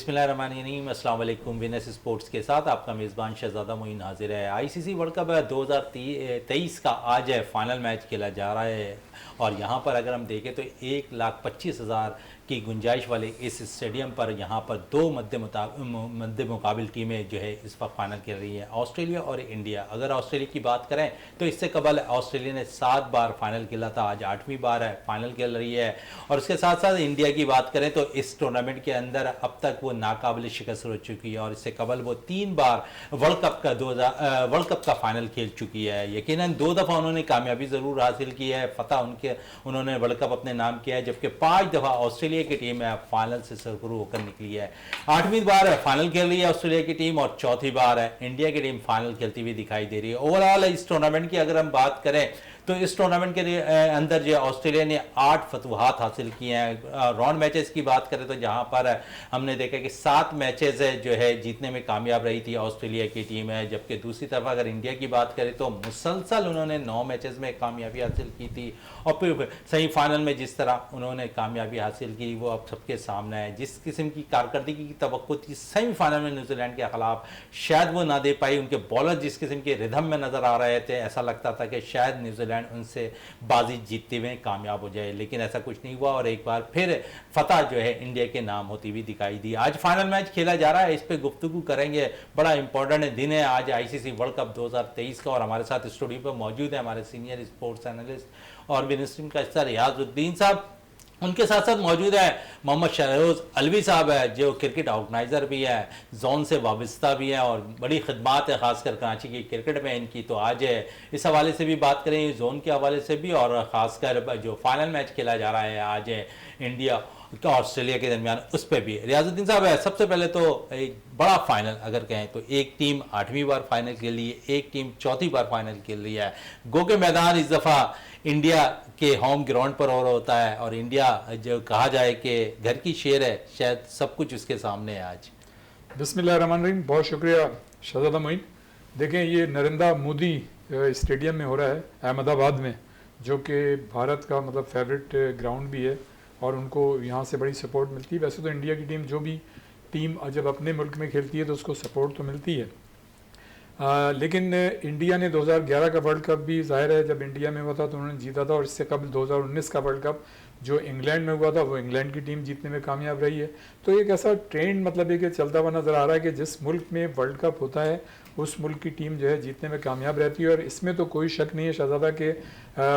बिस्मिल्लाहिर्रहमानिर्रहीम, अस्सलाम वालेकुम। विनस स्पोर्ट्स के साथ आपका मेज़बान शहजादा मोइन हाजिर है। आईसीसी वर्ल्ड कप 2023 का आज है फाइनल मैच खेला जा रहा है और यहाँ पर अगर हम देखें तो 1,25,000 की गुंजाइश वाले इस स्टेडियम पर यहाँ पर दो मध्य मुकाबिल टीमें जो है इस वक्त फाइनल खेल रही है, ऑस्ट्रेलिया और इंडिया। अगर ऑस्ट्रेलिया की बात करें तो इससे कबल ऑस्ट्रेलिया ने 7 बार फाइनल खेला था, आज 8वीं बार है फाइनल खेल रही है। और उसके साथ साथ इंडिया की बात करें तो इस टूर्नामेंट के अंदर अब तक वो नाकाबिल शिकस्त हो चुकी है और इससे कबल वो 3 बार वर्ल्ड कप का फाइनल खेल चुकी है। यकीनन 2 दफ़ा उन्होंने कामयाबी ज़रूर हासिल की है, फतह उन्होंने वर्ल्ड कप अपने नाम किया है, जबकि 5 दफ़ा ऑस्ट्रेलिया की टीम है फाइनल से सरखुरू होकर निकली है। 8वीं बार फाइनल खेल रही है ऑस्ट्रेलिया की टीम और 4थी बार है इंडिया की टीम फाइनल खेलती हुई दिखाई दे रही है। ओवरऑल इस टूर्नामेंट की अगर हम बात करें तो इस टूर्नामेंट के अंदर जो ऑस्ट्रेलिया ने 8 फतवाहात हासिल किए हैं। राउंड मैचेस की बात करें तो जहां पर हमने देखा कि 7 मैचेस जो है जीतने में कामयाब रही थी ऑस्ट्रेलिया की टीम है, जबकि दूसरी तरफ अगर इंडिया की बात करें तो मुसलसल उन्होंने 9 मैचेस में कामयाबी हासिल की थी और फिर सेमीफाइनल में जिस तरह उन्होंने कामयाबी हासिल की वो अब सबके सामने है। जिस किस्म की कारकर्दगी की तवक्को थी सेमीफाइनल में न्यूजीलैंड के खिलाफ शायद वो ना दे पाई। उनके बॉलर जिस किस्म के रिदम में नजर आ रहे थे, ऐसा लगता था कि शायद न्यूजीलैंड उनसे बाजी जीतते हुए कामयाब हो जाए, लेकिन ऐसा कुछ नहीं हुआ और एक बार फिर फतह जो है इंडिया के नाम होती हुई दिखाई दी। आज फाइनल मैच खेला जा रहा है, इस पे गुफ्तगू करेंगे। बड़ा इंपॉर्टेंट दिन है आज आईसीसी वर्ल्ड कप 2023 का और हमारे साथ स्टूडियो पर मौजूद है हमारे सीनियर स्पोर्ट्स एनालिस्ट और मिनिस्ट्री का हिस्सा रियाजुद्दीन साहब। उनके साथ साथ मौजूद है मोहम्मद शहरोज अलवी साहब है जो क्रिकेट ऑर्गेनाइज़र भी है, जोन से वाबस्ता भी है और बड़ी खिदमात है खासकर कराची की क्रिकेट में इनकी। तो आज इस हवाले से भी बात करें, जोन के हवाले से भी और ख़ासकर जो फाइनल मैच खेला जा रहा है आज इंडिया और ऑस्ट्रेलिया के दरमियान उस पर भी। रियाजुद्दीन साहब है, सबसे पहले तो एक बड़ा फाइनल अगर कहें तो एक टीम 8वीं बार फाइनल खेल रही है, एक टीम 4थी बार फाइनल खेल रही है। गो के मैदान इस दफ़ा इंडिया के होम ग्राउंड पर और होता है और इंडिया जो कहा जाए कि घर की शेर है, शायद सब कुछ उसके सामने है आज। बिस्मिल्लाहिर्रहमानिर्रहीम, बहुत शुक्रिया शहजादा मोइन। देखें, ये नरेंद्र मोदी स्टेडियम में हो रहा है अहमदाबाद में, जो कि भारत का मतलब फेवरेट ग्राउंड भी है और उनको यहाँ से बड़ी सपोर्ट मिलती है। वैसे तो इंडिया की टीम जो भी टीम जब अपने मुल्क में खेलती है तो उसको सपोर्ट तो मिलती है, लेकिन इंडिया ने 2011 का वर्ल्ड कप भी ज़ाहिर है जब इंडिया में हुआ था तो उन्होंने जीता था और इससे कबल 2019 का वर्ल्ड कप जो इंग्लैंड में हुआ था वो इंग्लैंड की टीम जीतने में कामयाब रही है। तो एक ऐसा ट्रेंड मतलब है कि चलता हुआ नज़र आ रहा है कि जिस मुल्क में वर्ल्ड कप होता है उस मुल्क की टीम जो है जीतने में कामयाब रहती है। और इसमें तो कोई शक नहीं है शहजादा के,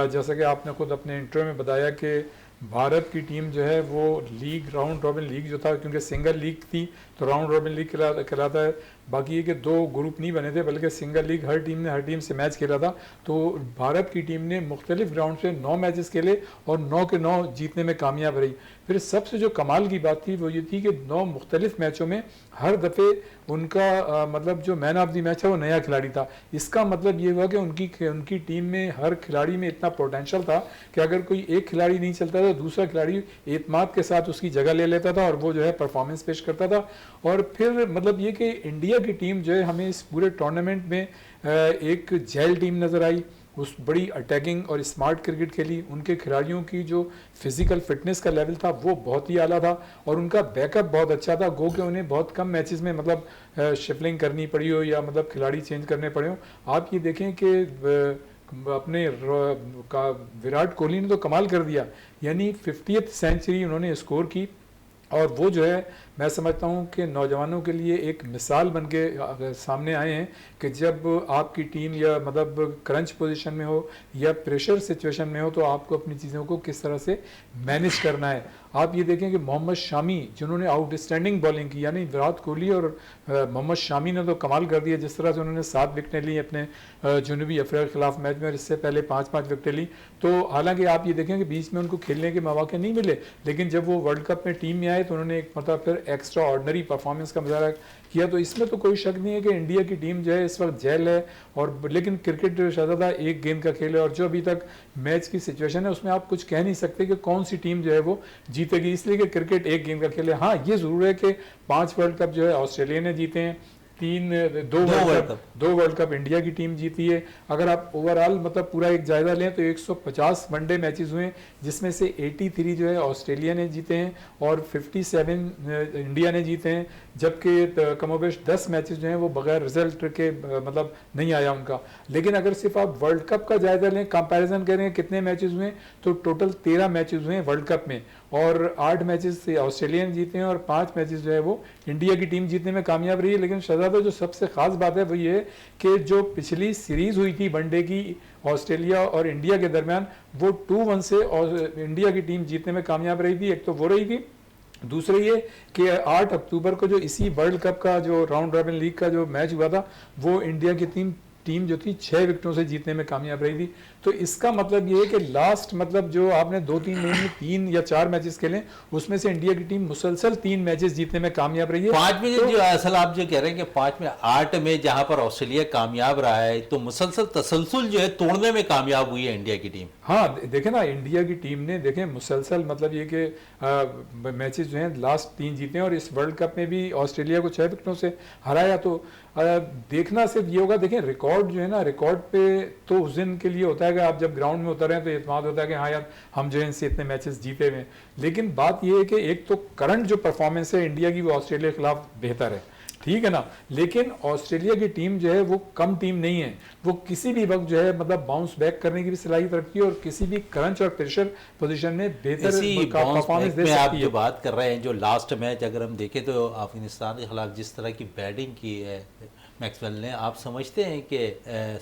जैसा कि आपने खुद अपने इंटरव्यू में बताया कि भारत की टीम जो है वो लीग राउंड रॉबिन लीग जो था, क्योंकि सिंगल लीग थी तो राउंड रॉबिन लीग कहलाता है। बाकी ये कि 2 ग्रुप नहीं बने थे बल्कि सिंगल लीग हर टीम से मैच खेला था। तो भारत की टीम ने मुख्तलिफ ग्राउंड से 9 मैचेस खेले और 9 के 9 जीतने में कामयाब रही। फिर सबसे जो कमाल की बात थी वो ये थी कि 9 मुख्तलिफ मैचों में हर दफ़े उनका मतलब जो मैन ऑफ द मैच है वो नया खिलाड़ी था। इसका मतलब ये हुआ कि उनकी टीम में हर खिलाड़ी में इतना पोटेंशियल था कि अगर कोई एक खिलाड़ी नहीं चलता था दूसरा खिलाड़ी एतमाद के साथ उसकी जगह ले लेता था और वो जो है परफॉर्मेंस पेश करता था। और फिर मतलब ये कि इंडिया की टीम जो है हमें इस पूरे टूर्नामेंट में एक जेल टीम नज़र आई, उस बड़ी अटैकिंग और स्मार्ट क्रिकेट खेली। उनके खिलाड़ियों की जो फिजिकल फिटनेस का लेवल था वो बहुत ही आला था और उनका बैकअप बहुत अच्छा था। गो कि उन्हें बहुत कम मैचेस में मतलब शिफलिंग करनी पड़ी हो या मतलब खिलाड़ी चेंज करने पड़े हो। आप ये देखें कि अपने विराट कोहली ने तो कमाल कर दिया, यानी 50th सेंचुरी उन्होंने स्कोर की और वो जो है मैं समझता हूँ कि नौजवानों के लिए एक मिसाल बन के सामने आए हैं कि जब आपकी टीम या मतलब क्रंच पोजीशन में हो या प्रेशर सिचुएशन में हो तो आपको अपनी चीज़ों को किस तरह से मैनेज करना है। आप ये देखें कि मोहम्मद शामी जिन्होंने आउटस्टैंडिंग बॉलिंग की, यानी विराट कोहली और मोहम्मद शामी ने तो कमाल कर दिया। जिस तरह से उन्होंने 7 विकेटें ली अपने जनूबी अफ्रीका के खिलाफ मैच में और इससे पहले 5-5 विकेटें ली। तो हालांकि आप ये देखें कि बीच में उनको खेलने के मौके नहीं मिले, लेकिन जब वो वर्ल्ड कप में टीम में आए तो उन्होंने एक मतलब फिर एक्स्ट्रा ऑर्डनरी परफॉर्मेंस का मुजाहरा किया। तो इसमें तो कोई शक नहीं है कि इंडिया की टीम जो है इस वक्त जेल है। और लेकिन क्रिकेट शहजादा एक गेंद का खेल है और जो अभी तक मैच की सिचुएशन है उसमें आप कुछ कह नहीं सकते कि कौन सी टीम जो है वो जीतेगी, इसलिए कि क्रिकेट एक गेंद का खेल है। हाँ, ये ज़रूर है कि 5 वर्ल्ड कप जो है ऑस्ट्रेलिया ने जीते हैं, दो वर्ल्ड कप इंडिया की टीम जीती है। अगर आप ओवरऑल मतलब पूरा एक जायजा लें तो 150 वनडे मैचेस हुए, जिसमें से 83 जो है ऑस्ट्रेलिया ने जीते हैं और 57 इंडिया ने जीते हैं, जबकि कमोबेश 10 मैचेस जो हैं वो बगैर रिजल्ट के मतलब नहीं आया उनका। लेकिन अगर सिर्फ आप वर्ल्ड कप का जायजा लें, कंपैरिजन करें कितने मैचेस हुए, तो टोटल 13 मैचेस हुए हैं वर्ल्ड कप में, और 8 मैचेस से ऑस्ट्रेलिया ने जीते हैं और 5 मैचेस जो है वो इंडिया की टीम जीतने में कामयाब रही है। लेकिन शहजादा जो सबसे खास बात है वो ये है कि जो पिछली सीरीज हुई थी वनडे की ऑस्ट्रेलिया और इंडिया के दरमियान, वो 2-1 से और इंडिया की टीम जीतने में कामयाब रही थी। एक तो वो रही थी, दूसरा ये कि 8 अक्टूबर को जो इसी वर्ल्ड कप का जो राउंड रॉबिन लीग का जो मैच हुआ था, वो इंडिया की टीम जो थी 6 विकेटों से जीतने में कामयाब रही थी। तो इसका मतलब ये है कि लास्ट मतलब जो आपने 2-3 महीने में 3 या 4 मैचेस खेले, उसमें से इंडिया की टीम मुसलसल 3 मैचेस जीतने में कामयाब रही है। 5 में जो असल आप जो कह रहे हैं कि 5 में 8 में जहां पर ऑस्ट्रेलिया कामयाब रहा है, तो मुसलसल तसलसल जो है तोड़ने में कामयाब हुई है इंडिया की टीम। हाँ देखें ना, इंडिया की टीम ने देखें मुसलसल मतलब ये कि मैचेस जो हैं लास्ट 3 जीते हैं, और इस वर्ल्ड कप में भी ऑस्ट्रेलिया को 6 विकेटों से हराया। तो देखना सिर्फ ये होगा, देखें रिकॉर्ड जो है ना, रिकॉर्ड पे तो उस दिन के लिए होता है कि आप जब ग्राउंड में उतर रहे हैं तो एतमाद होता है कि हाँ यार हम जो है इनसे इतने मैचेस जीते हुए। लेकिन बात ये है कि एक तो करंट जो परफॉर्मेंस है इंडिया की वो ऑस्ट्रेलिया के खिलाफ बेहतर है, ठीक है ना। लेकिन ऑस्ट्रेलिया की टीम जो है वो कम टीम नहीं है, वो किसी भी वक्त जो है मतलब बाउंस बैक करने की भी सलाहियत रखती है और किसी भी क्रंच और प्रेशर पोजीशन में बेहतर परफॉर्मेंस दे सकती है। आप जो बात कर रहे हैं, जो लास्ट मैच अगर हम देखें तो अफगानिस्तान के खिलाफ जिस तरह की बैटिंग की है मैक्सवेल ने, आप समझते हैं कि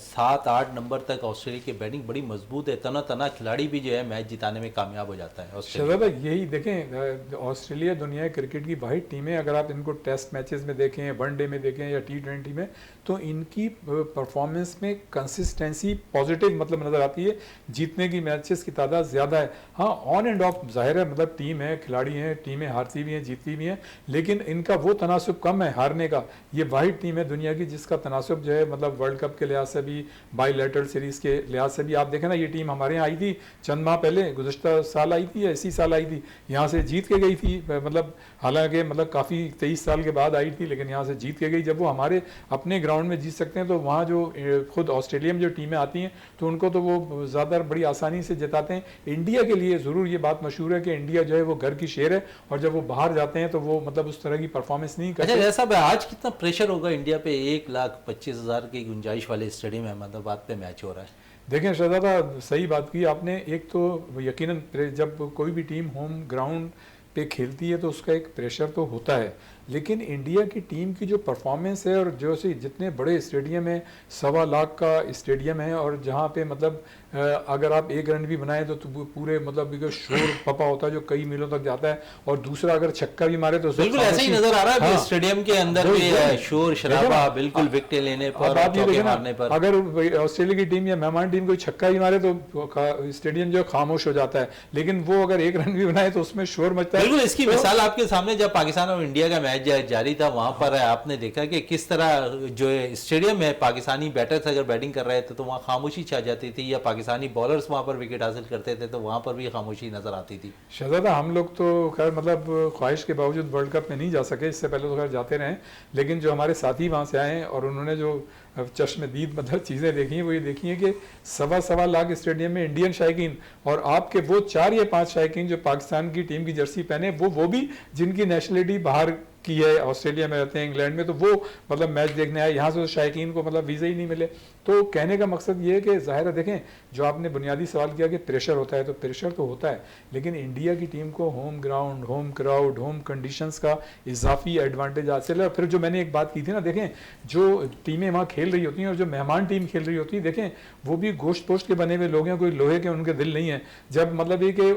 7-8 नंबर तक ऑस्ट्रेलिया की बैटिंग बड़ी मजबूत है, तना तना खिलाड़ी भी जो है मैच जिताने में कामयाब हो जाता है ऑस्ट्रेलिया। यही देखें, ऑस्ट्रेलिया दुनिया क्रिकेट की वाहिद टीम है। अगर आप इनको टेस्ट मैचेस में देखें, वनडे में देखें या T20 में, तो इनकी परफॉर्मेंस में कंसिस्टेंसी पॉजिटिव मतलब नज़र आती है। जीतने की मैचेस की तादाद ज़्यादा है। हाँ ऑन एंड ऑफ जाहिर है, मतलब टीम है, खिलाड़ी हैं, टीमें हारती भी हैं जीतती भी हैं, लेकिन इनका वो तनासुब कम है हारने का। ये वाहिद टीम है दुनिया की जिसका तनासुब जो है मतलब वर्ल्ड कप के लिहाज से भी, बाईलैटरल सीरीज के लिहाज से भी। आप देखें ना, ये टीम हमारे यहाँ आई थी चंद माह पहले, गुज़श्ता साल आई थी या इसी साल आई थी, यहाँ से जीत के गई थी। मतलब हालांकि मतलब काफ़ी 23 साल के बाद आई थी, लेकिन यहाँ से जीत के गई। जब वो हमारे अपने ग्राउंड में जीत सकते हैं, तो वहाँ जो खुद ऑस्ट्रेलिया में जो टीमें आती हैं तो उनको तो वो ज़्यादा बड़ी आसानी से जिताते हैं। इंडिया के लिए ज़रूर ये बात मशहूर है कि इंडिया जो है वो घर की शेर है, और जब वो बाहर जाते हैं तो वो मतलब उस तरह की परफॉर्मेंस नहीं करते। अच्छा, ऐसा आज कितना प्रेशर होगा इंडिया पे? 1,25,000 की गुंजाइश वाले स्टेडियम अहमदाबाद पे मैच हो रहा है। देखें शहजादा, सही बात की आपने। एक तो यकीनन जब कोई भी टीम होम ग्राउंड पे खेलती है तो उसका एक प्रेशर तो होता है, लेकिन इंडिया की टीम की जो परफॉर्मेंस है, और जो से जितने बड़े स्टेडियम है, 1.25 लाख का स्टेडियम है, और जहाँ पे मतलब अगर आप एक रन भी बनाए तो पूरे मतलब शोर पपा होता है जो कई मीलों तक जाता है, और दूसरा अगर छक्का भी मारे तो बिल्कुल ऐसा ही नजर आ रहा है। हाँ, स्टेडियम के अंदर भी शोर शराबा, बिल्कुल विकेट लेने पर, चौके मारने पर। अगर ऑस्ट्रेलिया की टीम या मेहमान टीम कोई छक्का भी मारे तो स्टेडियम जो खामोश हो जाता है, लेकिन वो अगर एक रन भी बनाए तो उसमें शोर मचता है। बिल्कुल, इसकी मिसाल आपके सामने जब पाकिस्तान और इंडिया का मैच जारी था, वहां पर आपने देखा कि किस तरह जो स्टेडियम में पाकिस्तानी बैटर्स अगर बैटिंग कर रहे थे तो वहां खामोशी छा जाती थी, या पाकिस्तानी बॉलर्स वहां पर विकेट हासिल करते थे तो वहां पर भी खामोशी नजर आती थी। शहजादा, हम लोग तो खैर मतलब ख्वाहिश के बावजूद वर्ल्ड कप में नहीं जा सके, इससे पहले तो खैर जाते रहे, लेकिन जो हमारे साथी वहाँ से आए हैं और उन्होंने जो चश्मदीद मतलब चीज़ें देखी हैं, वो ये देखी हैं कि 1.25 लाख स्टेडियम में इंडियन शायकीन, और आपके वो 4 या 5 शायकीन जो पाकिस्तान की टीम की जर्सी पहने, वो भी जिनकी नेशनलिटी बाहर की है, ऑस्ट्रेलिया में रहते हैं, इंग्लैंड में, तो वो मतलब मैच देखने आए। यहाँ से तो शायकीन को मतलब वीज़ा ही नहीं मिले। तो कहने का मकसद ये है कि ज़ाहिर है, देखें जो आपने बुनियादी सवाल किया कि प्रेशर होता है, तो प्रेशर तो होता है, लेकिन इंडिया की टीम को home ground, home crowd, home conditions का इजाफी एडवांटेज हासिल है। और फिर जो मैंने एक बात की थी ना, देखें जो टीमें वहाँ खेल रही होती हैं और जो मेहमान टीम खेल रही होती है, देखें वो भी गोश्त पोश्त के बने हुए लोग हैं, कोई लोहे के उनके दिल नहीं है। जब मतलब ये कि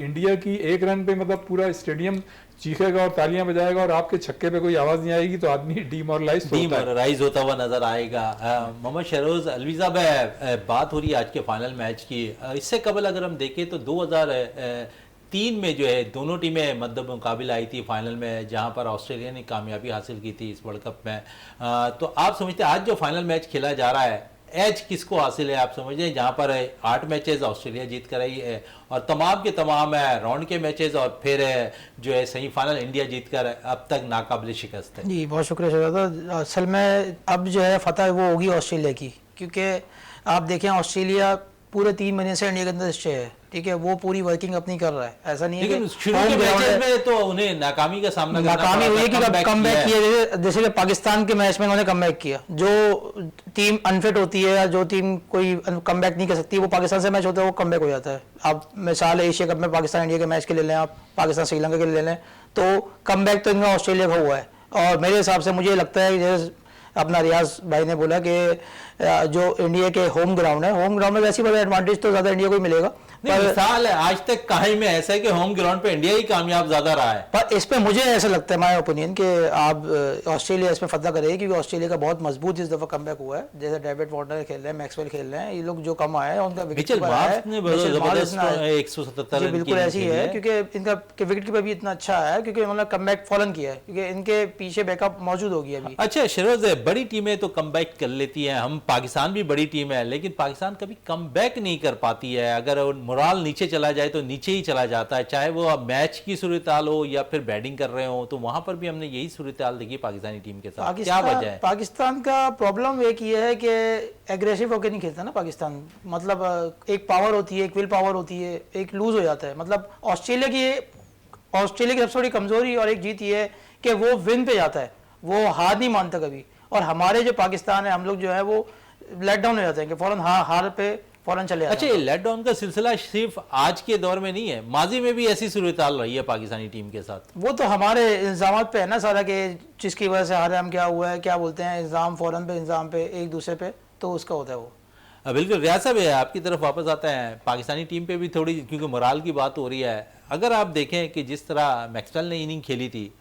इंडिया की एक रन पे मतलब पूरा स्टेडियम चीखेगा और तालियां बजाएगा और आपके छक्के पे कोई आवाज नहीं आएगी तो आदमी डीमोरलाइज होता हुआ नजर आएगा। मोहम्मद शहरोज अलवी साहब, बात हो रही है आज के फाइनल मैच की। इससे कबल अगर हम देखें तो 2003 में जो है दोनों टीमें मतलब मुकाबला आई थी फाइनल में, जहां पर ऑस्ट्रेलिया ने कामयाबी हासिल की थी इस वर्ल्ड कप में। तो आप समझते हैं आज जो फाइनल मैच खेला जा रहा है, एज किसको हासिल है आप समझते हैं, जहां पर 8 मैचेस ऑस्ट्रेलिया जीत कर आई है और तमाम के तमाम राउंड के मैचेस और फिर जो है सेमीफाइनल इंडिया जीत कर अब तक नाकाबिल शिकस्त है। जी बहुत शुक्रिया शहजादा। असल में अब जो है फतह वो होगी ऑस्ट्रेलिया की, क्योंकि आप देखें ऑस्ट्रेलिया पूरे 3 महीने से इंडिया के अंदर स्टे है, ठीक है, वो पूरी वर्किंग अपनी कर रहा है, ऐसा नहीं है लेकिन कि शुरू के मैचेस में तो उन्हें नाकामी का सामना करना नाकामी हुई है कि कम बैक किया, जैसे कि पाकिस्तान के मैच में उन्होंने कम बैक किया। जो टीम अनफिट होती है या जो टीम कोई कम बैक नहीं कर सकती, वो पाकिस्तान से मैच होता है वो कम बैक हो जाता है। आप मिसाल एशिया कप में पाकिस्तान इंडिया के मैच के ले लें, आप पाकिस्तान श्रीलंका के ले लें, तो कम बैक तो इनका ऑस्ट्रेलिया का हुआ है। और मेरे हिसाब से मुझे लगता है जैसे अपना रियाज भाई ने बोला कि जो इंडिया के होम ग्राउंड है, होम ग्राउंड में वैसी बड़ा एडवांटेज तो ज़्यादा इंडिया को ही मिलेगा। पर मिसाल है आज तक कहीं में ऐसा है कि होम ग्राउंड पे इंडिया ही कामयाब ज्यादा रहा है। पर इस पे मुझे ऐसा लगता है, माय ओपिनियन, कि आप ऑस्ट्रेलिया इसमें फतह करेगी, क्योंकि ऑस्ट्रेलिया का बहुत मजबूत इस दफा कमबैक हुआ है। जैसे डेविड वार्नर खेल रहे हैं, मैक्सवेल खेल रहे हैं, ये लोग जो कम आए हैं उनका विकेट कीपर है, बिल्कुल ऐसी है, क्योंकि इनका विकेट कीपर भी इतना अच्छा है क्योंकि उन्होंने कमबैक फौरन किया है, क्योंकि इनके पीछे बैकअप मौजूद होगी अभी। अच्छा शरोज, बड़ी टीमें तो कमबैक कर लेती हैं, हम पाकिस्तान भी बड़ी टीम है, लेकिन पाकिस्तान कभी कमबैक नहीं कर पाती है। अगर मोराल नीचे चला जाए तो नीचे ही चला जाता है, चाहे वो अब मैच की सूरत हाल हो या फिर बैटिंग कर रहे हो, तो वहां पर भी हमने यही सूरत हाल देखी पाकिस्तानी टीम के साथ। क्या वजह है? पाकिस्तान का प्रॉब्लम एक ये है कि एग्रेसिव होकर नहीं खेलता ना पाकिस्तान, मतलब एक पावर होती है, एक विल पावर होती है, एक लूज हो जाता है। मतलब ऑस्ट्रेलिया की सबसे बड़ी कमजोरी और एक जीत ये है कि वो विन पे जाता है, वो हार नहीं मानता कभी। और हमारे जो पाकिस्तान है, हम लोग जो है वो लेट डाउन हो जाते हैं कि फौरन हार पे फौरन चले आते हैं। अच्छा, ये लेट डाउन का सिलसिला सिर्फ आज के दौर में नहीं है, माजी में भी ऐसी सूरत हाल रही है पाकिस्तानी टीम के साथ। वो तो हमारे इल्जाम पे है ना सारा, कि जिसकी वजह से हारे हम, क्या हुआ है, क्या बोलते हैं, इल्जाम फौरन पे, इल्जाम पे एक दूसरे पे, तो उसका होता है वो। बिल्कुल। रियाज साहब आपकी तरफ वापस आता है, पाकिस्तानी टीम पे भी थोड़ी, क्योंकि मोराल की बात हो रही है, अगर आप देखें कि जिस तरह मैक्सवेल ने इनिंग खेली थी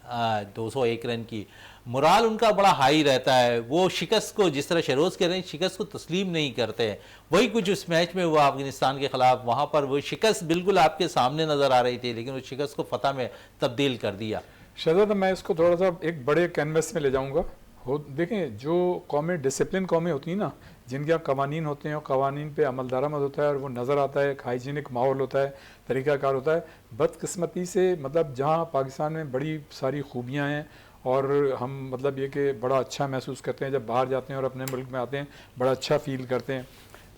201 रन की, मोराल उनका बड़ा हाई रहता है, वो शिकस्त को, जिस तरह शहरोज कह रहे हैं, शिकस्त को तस्लीम नहीं करते। वही कुछ उस मैच में हुआ अफगानिस्तान के खिलाफ, वहाँ पर वो शिकस्त बिल्कुल आपके सामने नज़र आ रही थी, लेकिन उस शिकस्त को फतह में तब्दील कर दिया। शहजाद, मैं इसको थोड़ा सा एक बड़े कैनवस में ले जाऊँगा। देखें, जो कौमें डिसिप्लिन कौमें होती हैं ना, जिनके यहाँ कवानीन होते हैं और कवानीन पे अमल दरामद होता है और वो नज़र आता है, एक हाइजीनिक माहौल होता है, तरीक़ाकार होता है। बदकिस्मती से मतलब जहाँ पाकिस्तान में बड़ी सारी खूबियाँ हैं और हम मतलब ये कि बड़ा अच्छा महसूस करते हैं जब बाहर जाते हैं और अपने मुल्क में आते हैं, बड़ा अच्छा फ़ील करते हैं,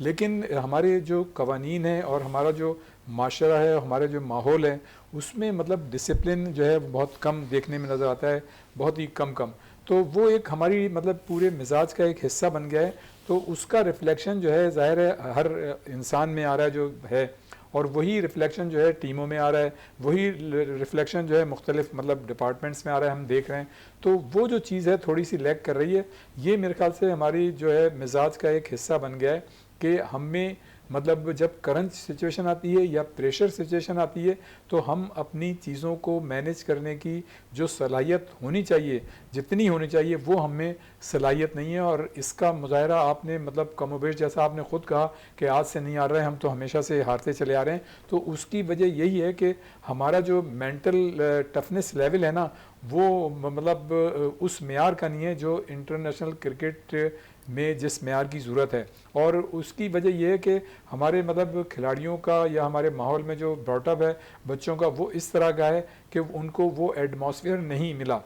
लेकिन हमारे जो कवानीन हैं और हमारा जो माशरा है, हमारे जो माहौल है, उसमें मतलब डिसिप्लिन जो है बहुत कम देखने में नज़र आता है, बहुत ही कम। तो वो एक हमारी मतलब पूरे मिजाज का एक हिस्सा बन गया है। तो उसका रिफ्लेक्शन जो है ज़ाहिर है हर इंसान में आ रहा है जो है, और वही रिफ्लेक्शन जो है टीमों में आ रहा है, वही रिफ्लेक्शन जो है मुख्तलिफ मतलब डिपार्टमेंट्स में आ रहा है, हम देख रहे हैं। तो वो जो चीज़ है थोड़ी सी लैग कर रही है। ये मेरे ख्याल से हमारी जो है मिजाज का एक हिस्सा बन गया है कि हमें मतलब जब करंट सिचुएशन आती है या प्रेशर सिचुएशन आती है, तो हम अपनी चीज़ों को मैनेज करने की जो सलाहियत होनी चाहिए, जितनी होनी चाहिए, वो हमें सलाहियत नहीं है। और इसका मुजाहरा आपने मतलब कमोबेश, जैसा आपने ख़ुद कहा कि आज से नहीं आ रहा है, हम तो हमेशा से हारते चले आ रहे हैं, तो उसकी वजह यही है कि हमारा जो मेंटल टफनेस लेवल है ना, वो मतलब उस मेयार का नहीं है जो इंटरनेशनल क्रिकेट में जिस मेयार की ज़रूरत है। और उसकी वजह यह है कि हमारे मतलब खिलाड़ियों का या हमारे माहौल में जो ब्रॉटअप है बच्चों का, वो इस तरह का है कि उनको वो एटमॉस्फेयर नहीं मिला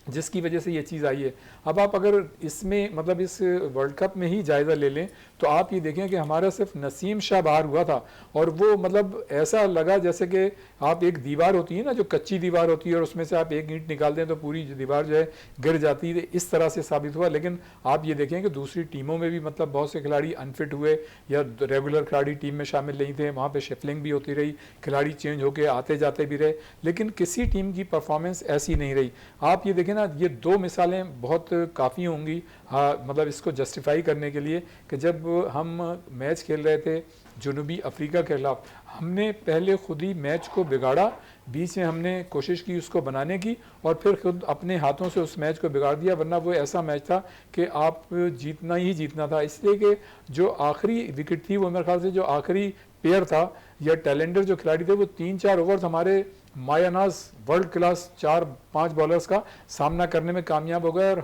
जिसकी वजह से ये चीज़ आई है। अब आप अगर इसमें मतलब इस वर्ल्ड कप में ही जायज़ा ले लें तो आप ये देखें कि हमारा सिर्फ नसीम शाह बाहर हुआ था, और वो मतलब ऐसा लगा जैसे कि आप एक दीवार होती है ना, जो कच्ची दीवार होती है, और उसमें से आप एक ईंट निकाल दें तो पूरी दीवार जो है गिर जाती है, इस तरह से साबित हुआ। लेकिन आप ये देखें कि दूसरी टीमों में भी मतलब बहुत से खिलाड़ी अनफिट हुए या रेगुलर खिलाड़ी टीम में शामिल नहीं थे, वहाँ पर शिफलिंग भी होती रही, खिलाड़ी चेंज होकर आते जाते भी रहे, लेकिन किसी टीम की परफॉर्मेंस ऐसी नहीं रही। आप ये देखें ना, ये दो मिसालें बहुत काफ़ी होंगी मतलब इसको जस्टिफाई करने के लिए कि जब हम मैच खेल रहे थे जनूबी अफ्रीका के खिलाफ, हमने पहले खुद ही मैच को बिगाड़ा, बीच में हमने कोशिश की उसको बनाने की, और फिर खुद अपने हाथों से उस मैच को बिगाड़ दिया। वरना वो ऐसा मैच था कि आप जीतना ही जीतना था, इसलिए कि जो आखिरी विकेट थी वो मेरे ख्याल से जो आखिरी पेयर था या टैलेंटेड जो खिलाड़ी थे, वो 3-4 ओवर्स हमारे मायानाज वर्ल्ड क्लास 4-5 बॉलर्स का सामना करने में कामयाब हो गए, और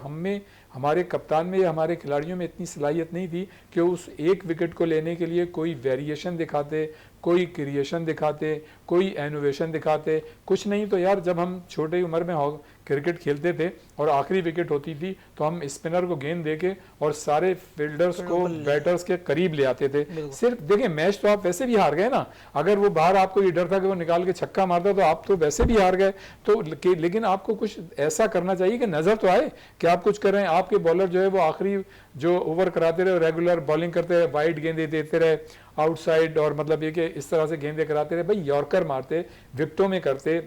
हमारे कप्तान में या हमारे खिलाड़ियों में इतनी सलाहियत नहीं थी कि उस एक विकेट को लेने के लिए कोई वेरिएशन दिखाते, कोई क्रिएशन दिखाते, कोई इनोवेशन दिखाते, कुछ नहीं। तो यार जब हम छोटी उम्र में क्रिकेट खेलते थे और आखिरी विकेट होती थी तो हम स्पिनर को गेंद देके और सारे फील्डर्स को बैटर्स के करीब ले आते थे। सिर्फ देखें मैच तो आप वैसे भी हार गए ना, अगर वो बाहर आपको ये डर था कि वो निकाल के छक्का मारता तो आप तो वैसे भी हार गए। तो लेकिन आपको कुछ ऐसा करना चाहिए कि नजर तो आए कि आप कुछ कर रहे हैं। आपके बॉलर जो है वो आखिरी जो ओवर कराते रहे, रेगुलर बॉलिंग करते रहे, वाइड गेंदे देते रहे आउटसाइड, और मतलब ये कि इस तरह से गेंदे कराते रहे, भाई यॉर्कर मारते, विकेटों में करते,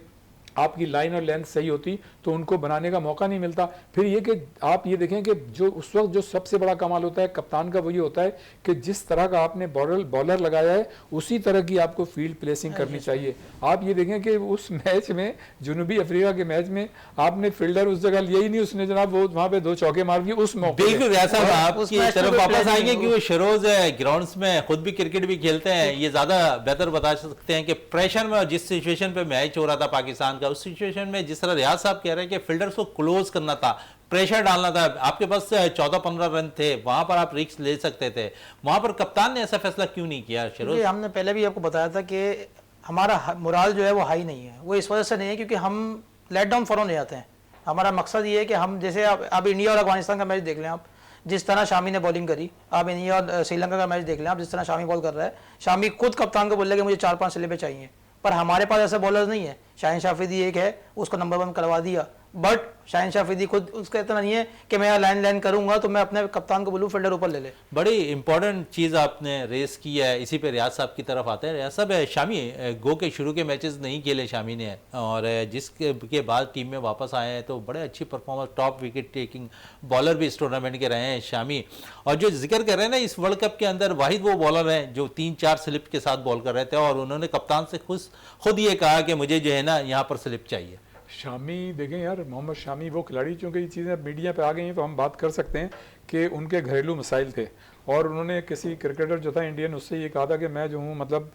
आपकी लाइन और लेंथ सही होती तो उनको बनाने का मौका नहीं मिलता। फिर ये कि आप ये देखें कि जो उस वक्त जो सबसे बड़ा कमाल होता है कप्तान का वो ये होता है कि जिस तरह का आपने बॉलर लगाया है उसी तरह की आपको फील्ड प्लेसिंग करनी चाहिए। आप ये देखें कि उस मैच में, जनूबी अफ्रीका के मैच में, आपने फील्डर उस जगह लिया ही नहीं, उसने जनाब वो वहां पे 2 चौके मार दिए उस मौके। बिल्कुल ऐसा, आपकी तरफ वापस आएंगे क्योंकि शरोज ग्राउंड्स में खुद भी क्रिकेट भी खेलते हैं, ये ज्यादा बेहतर बता सकते हैं कि प्रेशर में जिस सिचुएशन पे मैच हो रहा था पाकिस्तान का, उस सिचुएशन में जिस तरह रियाज साहब कह रहे हैं कि फील्डर्स को क्लोज करना था, प्रेशर डालना था, आपके पास 14-15 रन थे, वहां पर आप रिस्क ले सकते थे, वहां पर कप्तान ने ऐसा फैसला क्यों नहीं किया? शरोज, हमने पहले भी आपको बताया था कि हमारा मोराल जो है वो हाई नहीं है। वो इस वजह से नहीं है क्योंकि हम लेट डाउन फॉलो नहीं आते हैं। हमारा मकसद ये है कि हम जैसे अब इंडिया और अफगानिस्तान का मैच देख लें आप, जिस तरह शामी ने बॉलिंग करी, आप इंडिया और श्रीलंका का मैच देख लें आप, जिस तरह शामी बॉल कर रहा है, शामी खुद कप्तान को बोल रहा है कि मुझे 4-5 स्लिपें चाहिए, पर हमारे पास ऐसे बॉलर्स नहीं है। शाहीन शाफिदी एक है, उसको नंबर 1 करवा दिया, बट शाहीन शाफिदी खुद उसका इतना नहीं है कि मैं लाइन करूंगा तो मैं अपने कप्तान को बोलूं फील्डर ऊपर ले ले। बड़ी इंपॉर्टेंट चीज़ आपने रेस की है, इसी पे रियाज साहब की तरफ आते हैं। रियाज साहब, शामी गो के शुरू के मैचेस नहीं खेले शामी ने, और जिसके बाद टीम में वापस आए हैं तो बड़े अच्छी performance, top wicket taking bowler भी इस टूर्नामेंट के रहे हैं शामी। और जो जिक्र कर रहे हैं ना, इस वर्ल्ड कप के अंदर वाहिद वो बॉलर हैं जो 3-4 स्लिप के साथ बॉल कर रहे थे, और उन्होंने कप्तान से खुद ये कहा कि मुझे जो है ना यहाँ पर स्लिप चाहिए। शामी देखें यार, मोहम्मद शामी वो खिलाड़ी, चूँकि ये चीज़ें मीडिया पे आ गई हैं तो हम बात कर सकते हैं कि उनके घरेलू मसाइल थे, और उन्होंने किसी क्रिकेटर जो था इंडियन, उससे ये कहा था कि मैं जो हूँ मतलब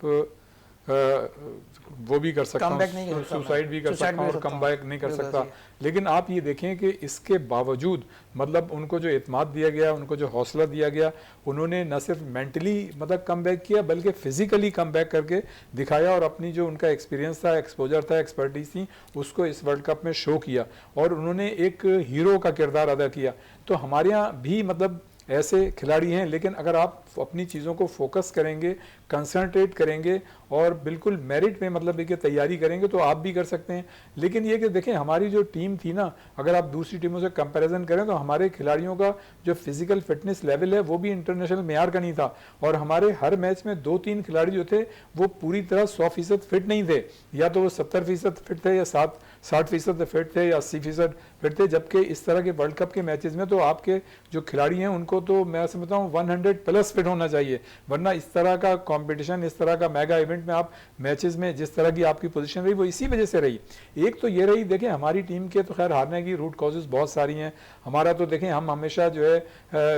वो भी कर सकता हूँ, सुसाइड भी कर सकता हूँ और कम बैक नहीं कर सकता। लेकिन आप ये देखें कि इसके बावजूद मतलब उनको जो एतमाद दिया गया, उनको जो हौसला दिया गया, उन्होंने न सिर्फ मेंटली मतलब कम बैक किया बल्कि फिजिकली कम बैक करके दिखाया, और अपनी जो उनका एक्सपीरियंस था, एक्सपोजर था, एक्सपर्टीज थी, उसको इस वर्ल्ड कप में शो किया, और उन्होंने एक हीरो का किरदार अदा किया। तो हमारे यहाँ भी मतलब ऐसे खिलाड़ी हैं, लेकिन अगर आप अपनी चीज़ों को फोकस करेंगे, कंसंट्रेट करेंगे और बिल्कुल मेरिट में मतलब देखिए तैयारी करेंगे तो आप भी कर सकते हैं। लेकिन ये कि देखें हमारी जो टीम थी ना, अगर आप दूसरी टीमों से कंपैरिजन करें तो हमारे खिलाड़ियों का जो फिजिकल फिटनेस लेवल है वो भी इंटरनेशनल मेयार का नहीं था, और हमारे हर मैच में 2-3 खिलाड़ी जो थे वो पूरी तरह 100% फिट नहीं थे, या तो वो 70% फिट थे, या 60% फिट थे, या 80% फिट थे। जबकि इस तरह के वर्ल्ड कप के मैचेस में तो आपके जो खिलाड़ी हैं उनको तो मैं समझता हूँ 100+ फिट होना चाहिए, वरना इस तरह का कंपटीशन, इस तरह का मेगा इवेंट में आप मैचेस में जिस तरह की आपकी पोजीशन रही वो इसी वजह से रही। एक तो ये रही, देखें हमारी टीम के तो खैर हारने की रूट कॉजेज बहुत सारी हैं। हमारा तो देखें हम हमेशा जो है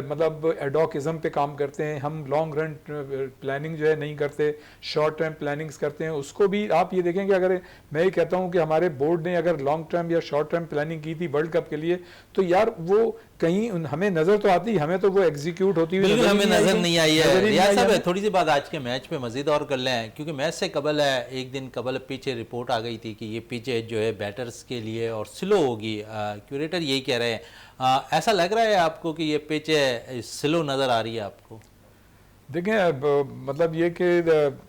मतलब एडॉकिज्म पे काम करते हैं, हम लॉन्ग रन प्लानिंग जो है नहीं करते, शॉर्ट टर्म प्लानिंग्स करते हैं। उसको भी आप ये देखें कि अगर मैं ये कहता हूँ कि हमारे बोर्ड ने अगर लॉन्ग टर्म या शॉर्ट टर्म प्लानिंग की थी वर्ल्ड कप के लिए, तो यार वो कहीं हमें नजर तो आती, हमें तो वो एग्जीक्यूट होती हुई हमें नजर नहीं आई है। रियाज साहब, थोड़ी सी बात आज के मैच पे मजीद और कर लें, क्योंकि मैच से कबल है, एक दिन कबल पीछे रिपोर्ट आ गई थी कि ये पीछे जो है बैटर्स के लिए और स्लो होगी, क्यूरेटर यही कह रहे हैं। ऐसा लग रहा है आपको कि ये पिच स्लो नजर आ रही है आपको? देखें मतलब ये कि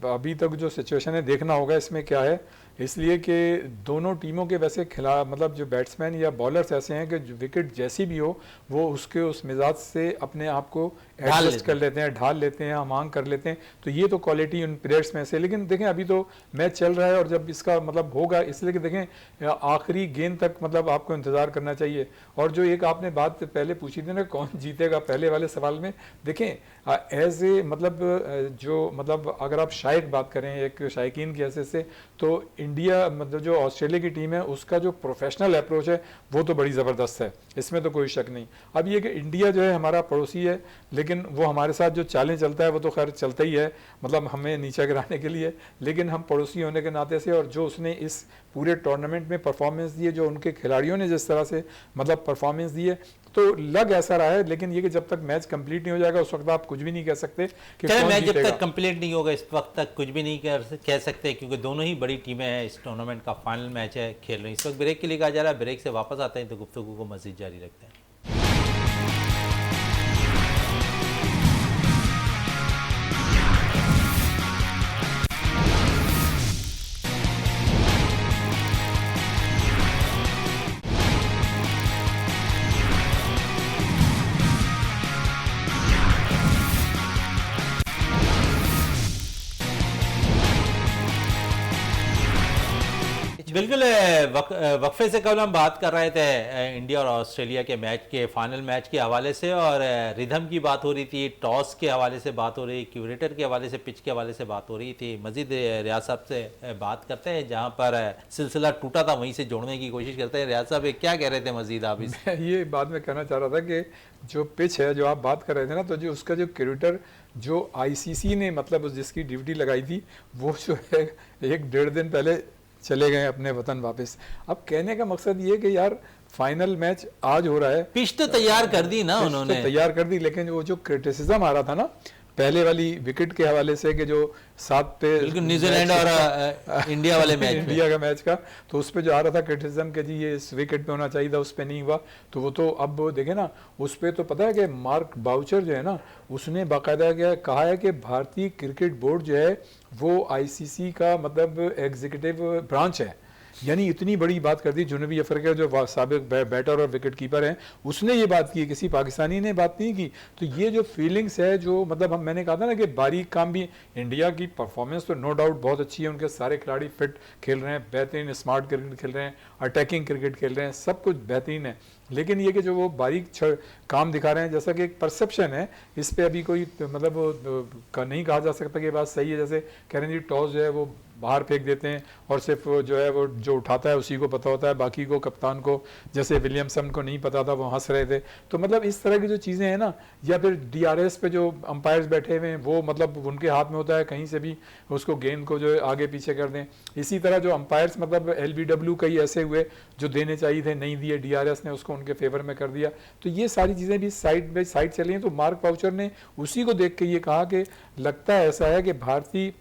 अभी तक जो सिचुएशन है देखना होगा इसमें क्या है, इसलिए कि दोनों टीमों के वैसे मतलब जो बैट्समैन या बॉलर्स ऐसे हैं कि जो विकेट जैसी भी हो वो उसके उस मिजाज से अपने आप को एडजस्ट कर लेते हैं, ढाल लेते हैं, मांग कर लेते हैं। तो ये तो क्वालिटी उन प्लेयर्स में से। लेकिन देखें अभी तो मैच चल रहा है, और जब इसका मतलब होगा, इसलिए कि देखें आखिरी गेंद तक मतलब आपको इंतज़ार करना चाहिए। और जो एक आपने बात पहले पूछी थी ना कौन जीतेगा पहले वाले सवाल में, देखें एज ए मतलब जो मतलब अगर आप शायक बात करें एक शायकीन की हैसियत से, तो इंडिया मतलब जो ऑस्ट्रेलिया की टीम है उसका जो प्रोफेशनल अप्रोच है वो तो बड़ी ज़बरदस्त है, इसमें तो कोई शक नहीं। अब ये कि इंडिया जो है हमारा पड़ोसी है, लेकिन वो हमारे साथ जो चालें चलता है वो तो खैर चलता ही है, मतलब हमें नीचे गिराने के लिए, लेकिन हम पड़ोसी होने के नाते से और जो उसने इस पूरे टूर्नामेंट में परफॉर्मेंस दी है, जो उनके खिलाड़ियों ने जिस तरह से मतलब परफॉर्मेंस दी है, तो लग ऐसा रहा है। लेकिन ये कि जब तक मैच कंप्लीट नहीं हो जाएगा उस वक्त आप कुछ भी नहीं कह सकते कि कौन मैच जब जीतेगा। तक कंप्लीट नहीं होगा इस वक्त तक कुछ भी नहीं कह सकते, क्योंकि दोनों ही बड़ी टीमें हैं, इस टूर्नामेंट का फाइनल मैच है, खेल रही हैं। इस वक्त ब्रेक के लिए कहा जा रहा है, ब्रेक से वापस आते हैं तो गुफ्तगू को मज़ीद जारी रखते हैं। बिल्कुल वक्फे से कल हम बात कर रहे थे इंडिया और ऑस्ट्रेलिया के मैच के फाइनल मैच के हवाले से, और रिदम की बात हो रही थी, टॉस के हवाले से बात हो रही, क्यूरेटर के हवाले से, पिच के हवाले से बात हो रही थी। मजीद रियाज साहब से बात करते हैं, जहां पर सिलसिला टूटा था वहीं से जोड़ने की कोशिश करते हैं। रियाज साहब क्या कह रहे थे मजीद आप इस ये बात मैं कहना चाह रहा था कि जो पिच है जो आप बात कर रहे थे ना, तो जो उसका जो क्यूरेटर जो आईसीसी ने मतलब जिसकी ड्यूटी लगाई थी वो जो है 1-1.5 दिन पहले चले गए अपने वतन वापस। अब कहने का मकसद ये कि यार फाइनल मैच आज हो रहा है, पिच तो तैयार कर दी ना उन्होंने, तैयार कर दी, लेकिन वो जो क्रिटिसिज्म आ रहा था ना पहले वाली विकेट के हवाले से कि जो 7 पे न्यूजीलैंड और इंडिया वाले मैच इंडिया का मैच का, तो उस पे जो आ रहा था क्रिटिसिज्म कि जी ये इस विकेट पे होना चाहिए था, उस पे नहीं हुआ, तो वो तो अब देखे ना उस पे तो पता है कि मार्क बाउचर जो है ना उसने बाकायदा क्या कहा है कि भारतीय क्रिकेट बोर्ड जो है वो आईसीसी का मतलब एग्जीक्यूटिव ब्रांच है। यानी इतनी बड़ी बात कर दी। जनूबी अफ्रीका जो साबिक बैटर और विकेट कीपर हैं उसने ये बात की, किसी पाकिस्तानी ने बात नहीं की। तो ये जो फीलिंग्स है जो मतलब मैंने कहा था ना कि बारीक काम भी, इंडिया की परफॉर्मेंस तो नो डाउट बहुत अच्छी है, उनके सारे खिलाड़ी फिट खेल रहे हैं, बेहतरीन स्मार्ट क्रिकेट खेल रहे हैं, अटैकिंग क्रिकेट खेल रहे हैं, सब कुछ बेहतरीन है। लेकिन ये कि जो वो बारीक काम दिखा रहे हैं, जैसा कि एक परसेप्शन है, इस पे अभी कोई मतलब नहीं कहा जा सकता कि बात सही है। जैसे कह रहे हैं जी टॉस जो है वो बाहर फेंक देते हैं और सिर्फ जो है वो जो उठाता है उसी को पता होता है, बाकी को कप्तान को जैसे विलियमसन को नहीं पता था वो हंस रहे थे। तो मतलब इस तरह की जो चीज़ें हैं ना, या फिर डीआरएस पे जो अंपायर्स बैठे हुए हैं वो मतलब उनके हाथ में होता है कहीं से भी उसको गेंद को जो है आगे पीछे कर दें। इसी तरह जो अंपायर्स मतलब एलबीडब्ल्यू कई ऐसे हुए जो देने चाहिए थे नहीं दिए, डीआरएस ने उसको उनके फेवर में कर दिया। तो ये सारी चीज़ें भी साइड बाई साइड चली हैं। तो मार्क बाउचर ने उसी को देख के ये कहा कि लगता है ऐसा है कि भारतीय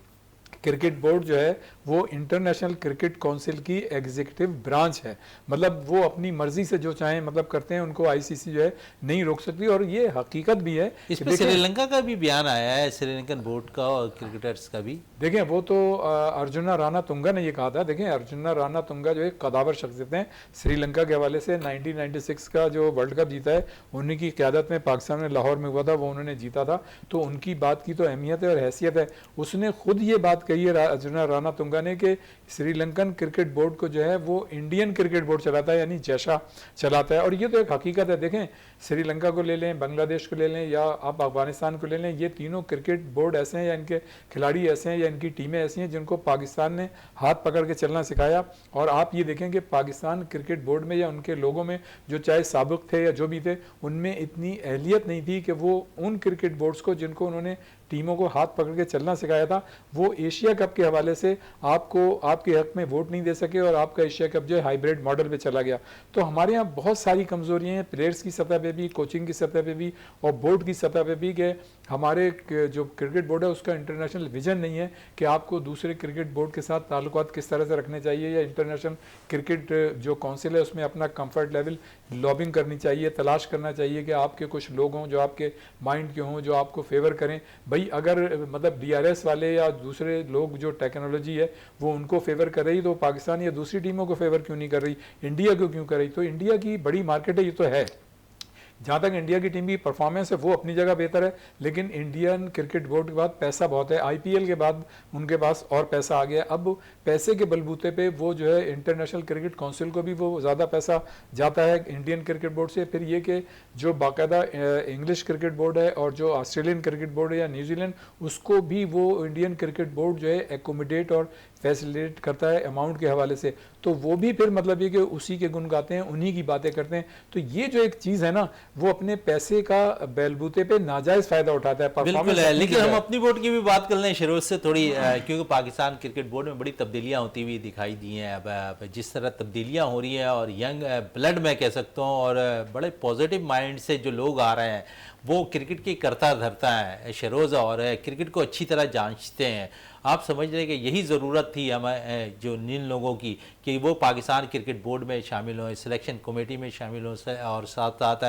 क्रिकेट बोर्ड जो है वो इंटरनेशनल क्रिकेट काउंसिल की एग्जीक्यूटिव ब्रांच है, मतलब वो अपनी मर्जी से जो चाहें मतलब करते हैं, उनको आईसीसी जो है नहीं रोक सकती। और ये हकीकत भी है। इस पे श्रीलंका का भी बयान आया है, श्रीलंकन बोर्ड का और क्रिकेटर्स का भी। देखें वो तो अर्जुना राणा तुंगा ने ये कहा था। देखें अर्जुना राणा तुंगा जो एक कदावर शख्सियत हैं, श्रीलंका के हवाले से 1996 का जो वर्ल्ड कप जीता है उन्हीं की क़यादत में पाकिस्तान में लाहौर में हुआ था, वो उन्होंने जीता था। तो उनकी बात की तो अहमियत है और हैसियत है। उसने खुद ये बात कही है अर्जुना राणा तुंगा ने कि श्रीलंकन क्रिकेट बोर्ड को जो है वो इंडियन क्रिकेट बोर्ड चलाता है, यानी जैसा चलाता है। और ये तो एक हकीकत है। देखें श्रीलंका को ले लें, बांग्लादेश को ले लें या आप अफगानिस्तान को ले लें, ये तीनों क्रिकेट बोर्ड ऐसे हैं या इनके खिलाड़ी ऐसे हैं या इनकी टीमें ऐसी हैं जिनको पाकिस्तान ने हाथ पकड़ के चलना सिखाया। और आप ये देखें कि पाकिस्तान क्रिकेट बोर्ड में या उनके लोगों में जो चाहे साबिक थे या जो भी थे, उनमें इतनी अहलियत नहीं थी कि वो उन क्रिकेट बोर्ड्स को जिनको उन्होंने टीमों को हाथ पकड़ के चलना सिखाया था, वो एशिया कप के हवाले से आपको आपके हक में वोट नहीं दे सके और आपका एशिया कप जो है हाइब्रिड मॉडल पे चला गया। तो हमारे यहाँ बहुत सारी कमजोरियां हैं, प्लेयर्स की सतह पे भी, कोचिंग की सतह पे भी और बोर्ड की सतह पे भी, कि हमारे जो क्रिकेट बोर्ड है उसका इंटरनेशनल विजन नहीं है कि आपको दूसरे क्रिकेट बोर्ड के साथ ताल्लुकात किस तरह से रखने चाहिए, या इंटरनेशनल क्रिकेट जो काउंसिल है उसमें अपना कंफर्ट लेवल लॉबिंग करनी चाहिए, तलाश करना चाहिए कि आपके कुछ लोग हों जो आपके माइंड के हों, जो आपको फेवर करें। भाई अगर मतलब डीआरएस वाले या दूसरे लोग जो टेक्नोलॉजी है वो उनको फेवर कर रही, तो पाकिस्तान या दूसरी टीमों को फेवर क्यों नहीं कर रही, इंडिया को क्यों कर रही? तो इंडिया की बड़ी मार्केट है, ये तो है। जहाँ तक इंडिया की टीम की परफॉर्मेंस है वो अपनी जगह बेहतर है, लेकिन इंडियन क्रिकेट बोर्ड के बाद पैसा बहुत है, आईपीएल के बाद उनके पास और पैसा आ गया। अब पैसे के बलबूते पे वो जो है इंटरनेशनल क्रिकेट काउंसिल को भी वो ज़्यादा पैसा जाता है इंडियन क्रिकेट बोर्ड से। फिर ये कि जो बाकायदा इंग्लिश क्रिकेट बोर्ड है और जो ऑस्ट्रेलियन क्रिकेट बोर्ड है या न्यूजीलैंड, उसको भी वो इंडियन क्रिकेट बोर्ड जो है एकोमोडेट और फैसिलिटेट करता है अमाउंट के हवाले से। तो वो भी फिर मतलब ये कि उसी के गुण गाते हैं, उन्हीं की बातें करते हैं। तो ये जो एक चीज़ है ना, वो अपने पैसे का बैलबूते पे नाजायज फायदा उठाता है। बिल्कुल performance है, अपनी लेकिन जगह हम है। अपनी बोर्ड की भी बात कर लें शरोज से थोड़ी, क्योंकि पाकिस्तान क्रिकेट बोर्ड में बड़ी तब्दीलियां होती हुई दिखाई दी हैं। अब जिस तरह तब्दीलियां हो रही हैं और यंग ब्लड मैं कह सकता हूँ और बड़े पॉजिटिव माइंड से जो लोग आ रहे हैं वो क्रिकेट की करता धरता है शरोज और क्रिकेट को अच्छी तरह जांचते हैं। आप समझ रहे हैं कि यही ज़रूरत थी हमें जो इन लोगों की कि वो पाकिस्तान क्रिकेट बोर्ड में शामिल हों, सिलेक्शन कमेटी में शामिल हों और साथ साथ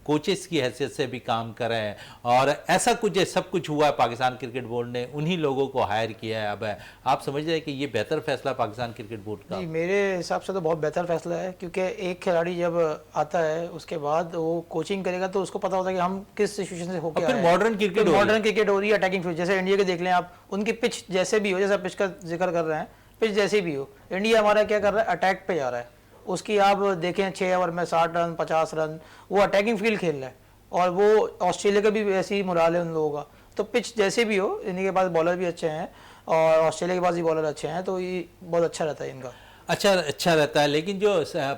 कोचेस की हैसियत से भी काम करें। और ऐसा कुछ सब कुछ हुआ है, पाकिस्तान क्रिकेट बोर्ड ने उन्हीं लोगों को हायर किया है। अब आप समझ रहे हैं कि ये बेहतर फैसला पाकिस्तान क्रिकेट बोर्ड का? जी, मेरे हिसाब से तो बहुत बेहतर फैसला है, क्योंकि एक खिलाड़ी जब आता है उसके बाद वो कोचिंग करेगा तो उसको पता होता है कि हम किस सिचुएशन से होकर फिर मॉडर्न क्रिकेट हो रही है अटैकिंग फील्ड। जैसे इंडिया के देख लें आप, उनकी पिच जैसे भी हो, जैसा पिच का जिक्र कर रहे हैं, पिच जैसे भी हो, इंडिया हमारा क्या कर रहा है, अटैक पे जा रहा है। उसकी आप देखें 6 ओवर में 60 रन 50 रन, वो अटैकिंग फील्ड खेल रहा है। और वो ऑस्ट्रेलिया का भी वैसे ही मुराल है उन लोगों का। तो पिच जैसे भी हो, इनके पास बॉलर भी अच्छे हैं और ऑस्ट्रेलिया के पास भी बॉलर अच्छे हैं, तो ये बहुत अच्छा रहता है इनका। अच्छा रहता है। लेकिन जो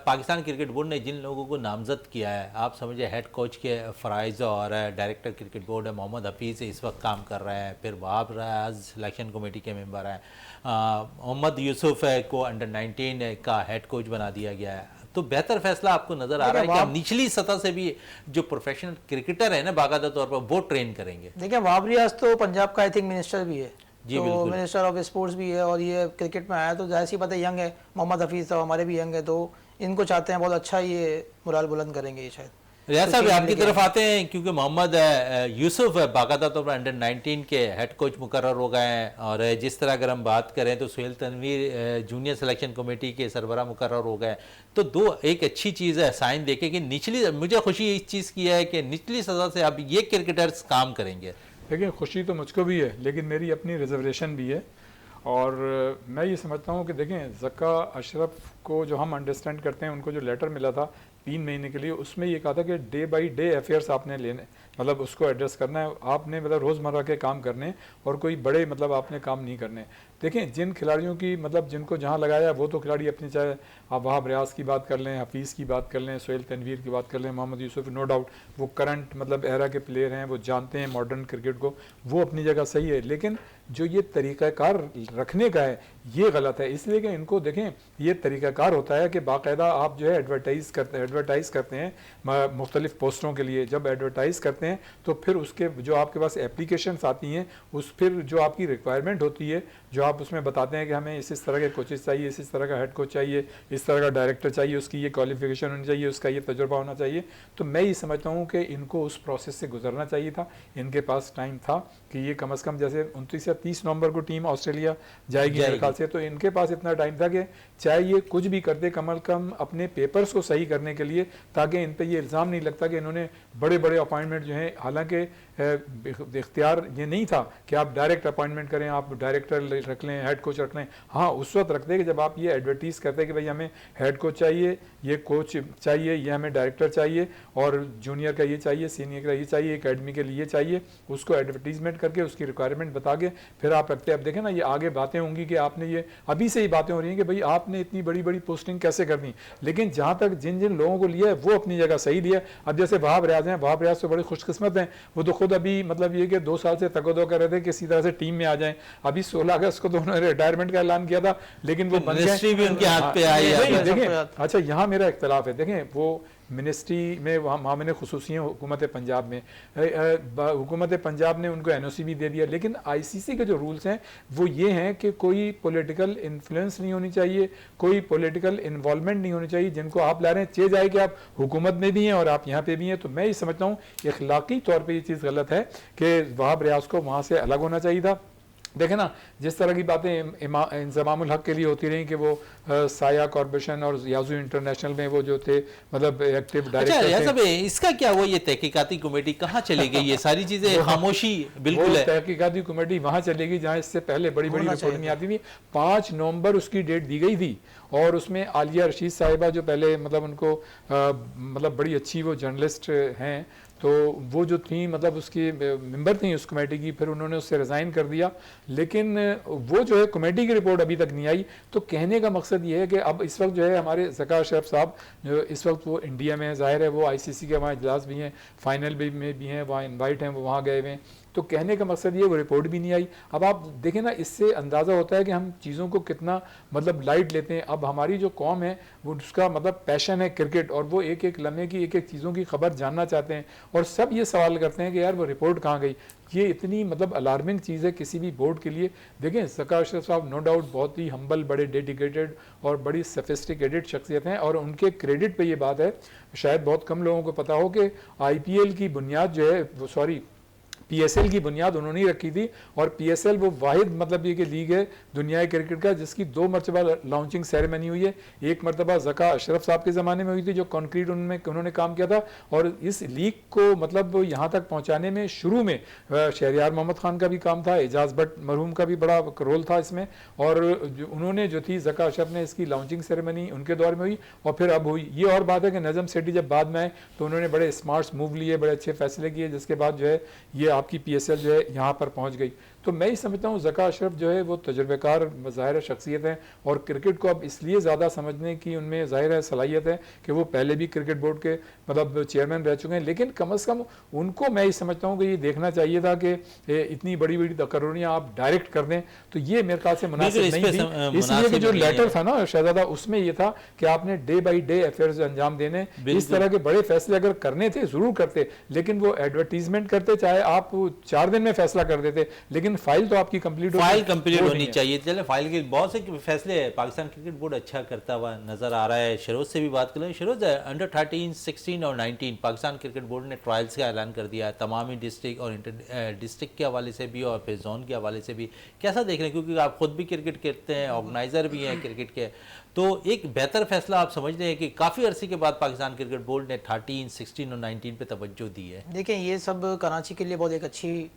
पाकिस्तान क्रिकेट बोर्ड ने जिन लोगों को नामजद किया है, आप समझिए हेड कोच के फ़राइज़ और डायरेक्टर क्रिकेट बोर्ड है मोहम्मद हफीज़ इस वक्त काम कर रहे हैं, फिर वहाब राज सिलेक्शन कमेटी के मेंबर हैं, मोहम्मद यूसुफ को अंडर 19 का हेड कोच बना दिया गया है। तो बेहतर फैसला आपको नज़र आ रहा है कि हम निचली सतह से भी जो प्रोफेशनल क्रिकेटर है ना बाकायदा तौर पर वो ट्रेन करेंगे। देखिए वहाब रियाज तो पंजाब का आई थिंक मिनिस्टर भी है, जी तो मिनिस्टर ऑफ स्पोर्ट्स भी है और ये क्रिकेट में आया, तो जाहिर सी बात है यंग है। मोहम्मद हफीज़ तो हमारे भी यंग है, तो इनको चाहते हैं बहुत अच्छा ये मुराल बुलंद करेंगे ये शायद। रियाज साहब आपकी तरफ आते हैं, क्योंकि मोहम्मद यूसुफ बाकायदा तौर पर अंडर 19 के हेड कोच मुकर्रर हो गए हैं और जिस तरह अगर हम बात करें तो Suhail Tanveer junior selection committee के सरबराह मुकर्रर हो गए। तो दो एक अच्छी चीज़ है साइन देखे कि निचली, मुझे खुशी इस चीज़ की है कि निचली सतह से अब ये क्रिकेटर्स काम करेंगे। देखिए खुशी तो मुझको भी है, लेकिन मेरी अपनी रिजर्वेशन भी है। और मैं ये समझता हूँ कि देखें ज़क्का अशरफ को जो हम अंडरस्टैंड करते हैं, उनको जो लेटर मिला था 3 महीने के लिए, उसमें ये कहा था कि डे बाय डे अफेयर्स आपने लेने, मतलब उसको एड्रेस करना है आपने, मतलब रोज़मर्रा के काम करने और कोई बड़े मतलब आपने काम नहीं करने। देखें जिन खिलाड़ियों की मतलब जिनको जहाँ लगाया वो तो खिलाड़ी अपनी, चाहे आप वहाब रियाज की बात कर लें, हफीज़ की बात कर लें, सुहेल तनवीर की बात कर लें, मोहम्मद यूसुफ, नो डाउट वो करंट मतलब एरा के प्लेयर हैं, वो जानते हैं मॉडर्न क्रिकेट को, वो अपनी जगह सही है। लेकिन जो ये तरीक़ाकार रखने का है ये गलत है, इसलिए कि इनको देखें ये तरीक़ाकार होता है कि बाकायदा आप जो है एडवर्टाइज़ करते हैं मुख्तलिफ़ पोस्टों के लिए। जब एडवर्टाइज़ करते हैं तो फिर उसके जो आपके पास एप्लीकेशंस आती हैं, उस फिर जो आपकी रिक्वायरमेंट होती है, जो आप उसमें बताते हैं कि हमें इस तरह के कोचेस चाहिए, इस तरह का हेड कोच चाहिए, इस तरह का डायरेक्टर चाहिए, उसकी ये क्वालिफिकेशन होनी चाहिए, उसका ये तजुर्बा होना चाहिए। तो मैं ये समझता हूँ कि इनको उस प्रोसेस से गुजरना चाहिए था। इनके पास टाइम था कि ये कम से कम जैसे 29 या 30 नवंबर को टीम ऑस्ट्रेलिया जाएगी मेरे ख्याल से, तो इनके पास इतना टाइम था कि चाहे ये कुछ भी करते कम से कम अपने पेपर्स को सही करने के लिए, ताकि इन पे ये इल्ज़ाम नहीं लगता कि इन्होंने बड़े बड़े अपॉइंटमेंट जो हैं, हालांकि इख्तियार ये नहीं था कि आप डायरेक्ट अपॉइंटमेंट करें, आप डायरेक्टर रख लें, हेड कोच रख लें। हाँ उस वक्त रखते कि जब आप ये एडवर्टीज़ करते कि भाई हमें हेड कोच चाहिए, ये कोच चाहिए, ये हमें डायरेक्टर चाहिए और जूनियर का ये चाहिए, सीनियर का ये चाहिए, एकेडमी के लिए चाहिए, उसको एडवर्टीजमेंट करके उसकी रिक्वायरमेंट बता के फिर आप रखते। अब देखें ना ये आगे बातें होंगी कि आपने ये अभी से ही बातें हो रही हैं कि भाई आपने इतनी बड़ी बड़ी पोस्टिंग कैसे कर दी, लेकिन जहाँ तक जिन जिन लोगों को लिया है वो अपनी जगह सही लिया। अब जैसे वहाब रियाज हैं, वहाब रियाज तो बड़े खुशकिस्मत हैं, वो तो खुद अभी मतलब ये कि 2 साल से तकदो कर रहे थे कि इसी तरह से टीम में आ जाएं। अभी 16 अगस्त को तो उन्होंने रिटायरमेंट का ऐलान किया था, लेकिन वो मिनिस्ट्री भी उनके हाथ पे आई है। देखें अच्छा यहाँ मेरा इख्तलाफ है, देखें वो मिनिस्ट्री में वहाँ मैंने खुसूसियाँ हुकूमत पंजाब में, हुकूमत पंजाब ने उनको NOC भी दे दिया, लेकिन ICC के जो रूल्स हैं वो ये हैं कि कोई पॉलिटिकल इन्फ्लुएंस नहीं होनी चाहिए, कोई पॉलिटिकल इन्वॉल्वमेंट नहीं होनी चाहिए। जिनको आप ला रहे हैं चेंज आए कि आप हुकूमत में भी हैं और आप यहाँ पे भी हैं, तो मैं ये समझता हूँ अखलाकी तौर पर ये चीज़ गलत है कि वहाब रियाज को वहाँ से अलग होना चाहिए था। देखें ना जिस तरह की बातें इंज़मामुल हक के लिए होती रही कि वो साया कॉर्पोरेशन और याजू इंटरनेशनल में वो जो थे मतलब एक्टिव डायरेक्टर थे। इसका क्या हुआ, ये तहकीकाती कमेटी कहाँ चली गई? ये सारी चीजें खामोशी बिल्कुल है। तहकीकाती कमेटी वहाँ चली गई जहाँ इससे पहले बड़ी बड़ी रिपोर्ट नहीं आती थी। 5 नवंबर उसकी डेट दी गई थी और उसमें आलिया रशीद साहिबा जो पहले मतलब उनको मतलब बड़ी अच्छी वो जर्नलिस्ट हैं, तो वो जो थी मतलब उसकी मेंबर थी उस कमेटी की, फिर उन्होंने उससे रिज़ाइन कर दिया, लेकिन वो जो है कमेटी की रिपोर्ट अभी तक नहीं आई। तो कहने का मकसद ये है कि अब इस वक्त जो है हमारे ज़का अशरफ साहब जो इस वक्त वो इंडिया में है, ज़ाहिर है वो ICC के वहाँ इजलास भी हैं, फाइनल में भी हैं, वहाँ इन्वाइट हैं, वो वहाँ गए हुए हैं। तो कहने का मकसद ये वो रिपोर्ट भी नहीं आई। अब आप देखें ना, इससे अंदाज़ा होता है कि हम चीज़ों को कितना मतलब लाइट लेते हैं। अब हमारी जो कौम है वो उसका मतलब पैशन है क्रिकेट, और वो एक एक लम्हे की एक एक चीज़ों की खबर जानना चाहते हैं, और सब ये सवाल करते हैं कि यार वो रिपोर्ट कहाँ गई। ये इतनी मतलब अलार्मिंग चीज़ है किसी भी बोर्ड के लिए। देखें ज़का अशरफ साहब नो डाउट बहुत ही हम्बल, बड़े डेडिकेटेड और बड़ी सफिस्टिकेटेड शख्सियत हैं, और उनके क्रेडिट पे ये बात है, शायद बहुत कम लोगों को पता हो कि IPL की बुनियाद जो है, सॉरी PSL की बुनियाद उन्होंने ही रखी थी। और PSL वो वाहिद मतलब ये कि लीग है दुनिया क्रिकेट का जिसकी 2 मरतबा लॉन्चिंग सेरेमनी हुई है। एक मरतबा ज़का अशरफ साहब के ज़माने में हुई थी जो कॉन्क्रीट उन्होंने काम किया था, और इस लीग को मतलब यहाँ तक पहुँचाने में शुरू में शहरयार मोहम्मद खान का भी काम था, एजाज़ भट्ट मरहूम का भी बड़ा रोल था इसमें, और उन्होंने जो थी ज़का अशरफ ने इसकी लॉन्चिंग सेरेमनी उनके दौर में हुई, और फिर अब हुई। ये और बात है कि नजम सेठी जब बाद में आए तो उन्होंने बड़े स्मार्ट मूव लिए, बड़े अच्छे फैसले किए, जिसके बाद जो है ये आपकी PSL जो है यहाँ पर पहुँच गई। तो मैं ही समझता हूँ ज़का अशरफ जो है वो तजुर्बेकार ज़ाहिर शख्सियत है, और क्रिकेट को अब इसलिए ज़्यादा समझने की उनमें ज़ाहिर है सलाहियत है कि वो पहले भी क्रिकेट बोर्ड के मतलब चेयरमैन रह चुके हैं। लेकिन कम अज़ कम उनको मैं ही समझता हूँ कि ये देखना चाहिए था कि इतनी बड़ी बड़ी तकर्रुरियाँ आप डायरेक्ट कर दें, तो ये मेरे ख्याल से मुनासिब नहीं थी। इसलिए कि जो लेटर था ना शहजादा, उसमें ये था कि आपने डे बाई डे अफेयर्स अंजाम देने, इस तरह के बड़े फैसले अगर करने थे ज़रूर करते, लेकिन वो एडवर्टीजमेंट करते, चाहे आप 4 दिन में फैसला कर देते, लेकिन फाइल तो आपकी कंप्लीट होनी चाहिए। चले फाइल के बहुत से फैसले पाकिस्तान क्रिकेट बोर्ड अच्छा करता हुआ नजर आ रहा है। शरोज से भी बात करें। शरोज, अंडर 13, 16 और 19 पाकिस्तान क्रिकेट बोर्ड ने ट्रायल्स का ऐलान कर दिया है, तमाम ही डिस्ट्रिक्ट और इंटर डिस्ट्रिक्ट के हवाले से भी और फिर जोन के हवाले से भी। कैसा देख रहे हैं, क्योंकि आप खुद भी क्रिकेट खेलते हैं, ऑर्गेनाइजर भी हैं क्रिकेट के, तो एक बेहतर फैसला आप समझते हैं कि काफ़ी अरसे के बाद पाकिस्तान क्रिकेट बोर्ड ने 13, 16 और 19 पे तवज्जो दी है? देखिए ये सब कराची के लिए बहुत एक अच्छी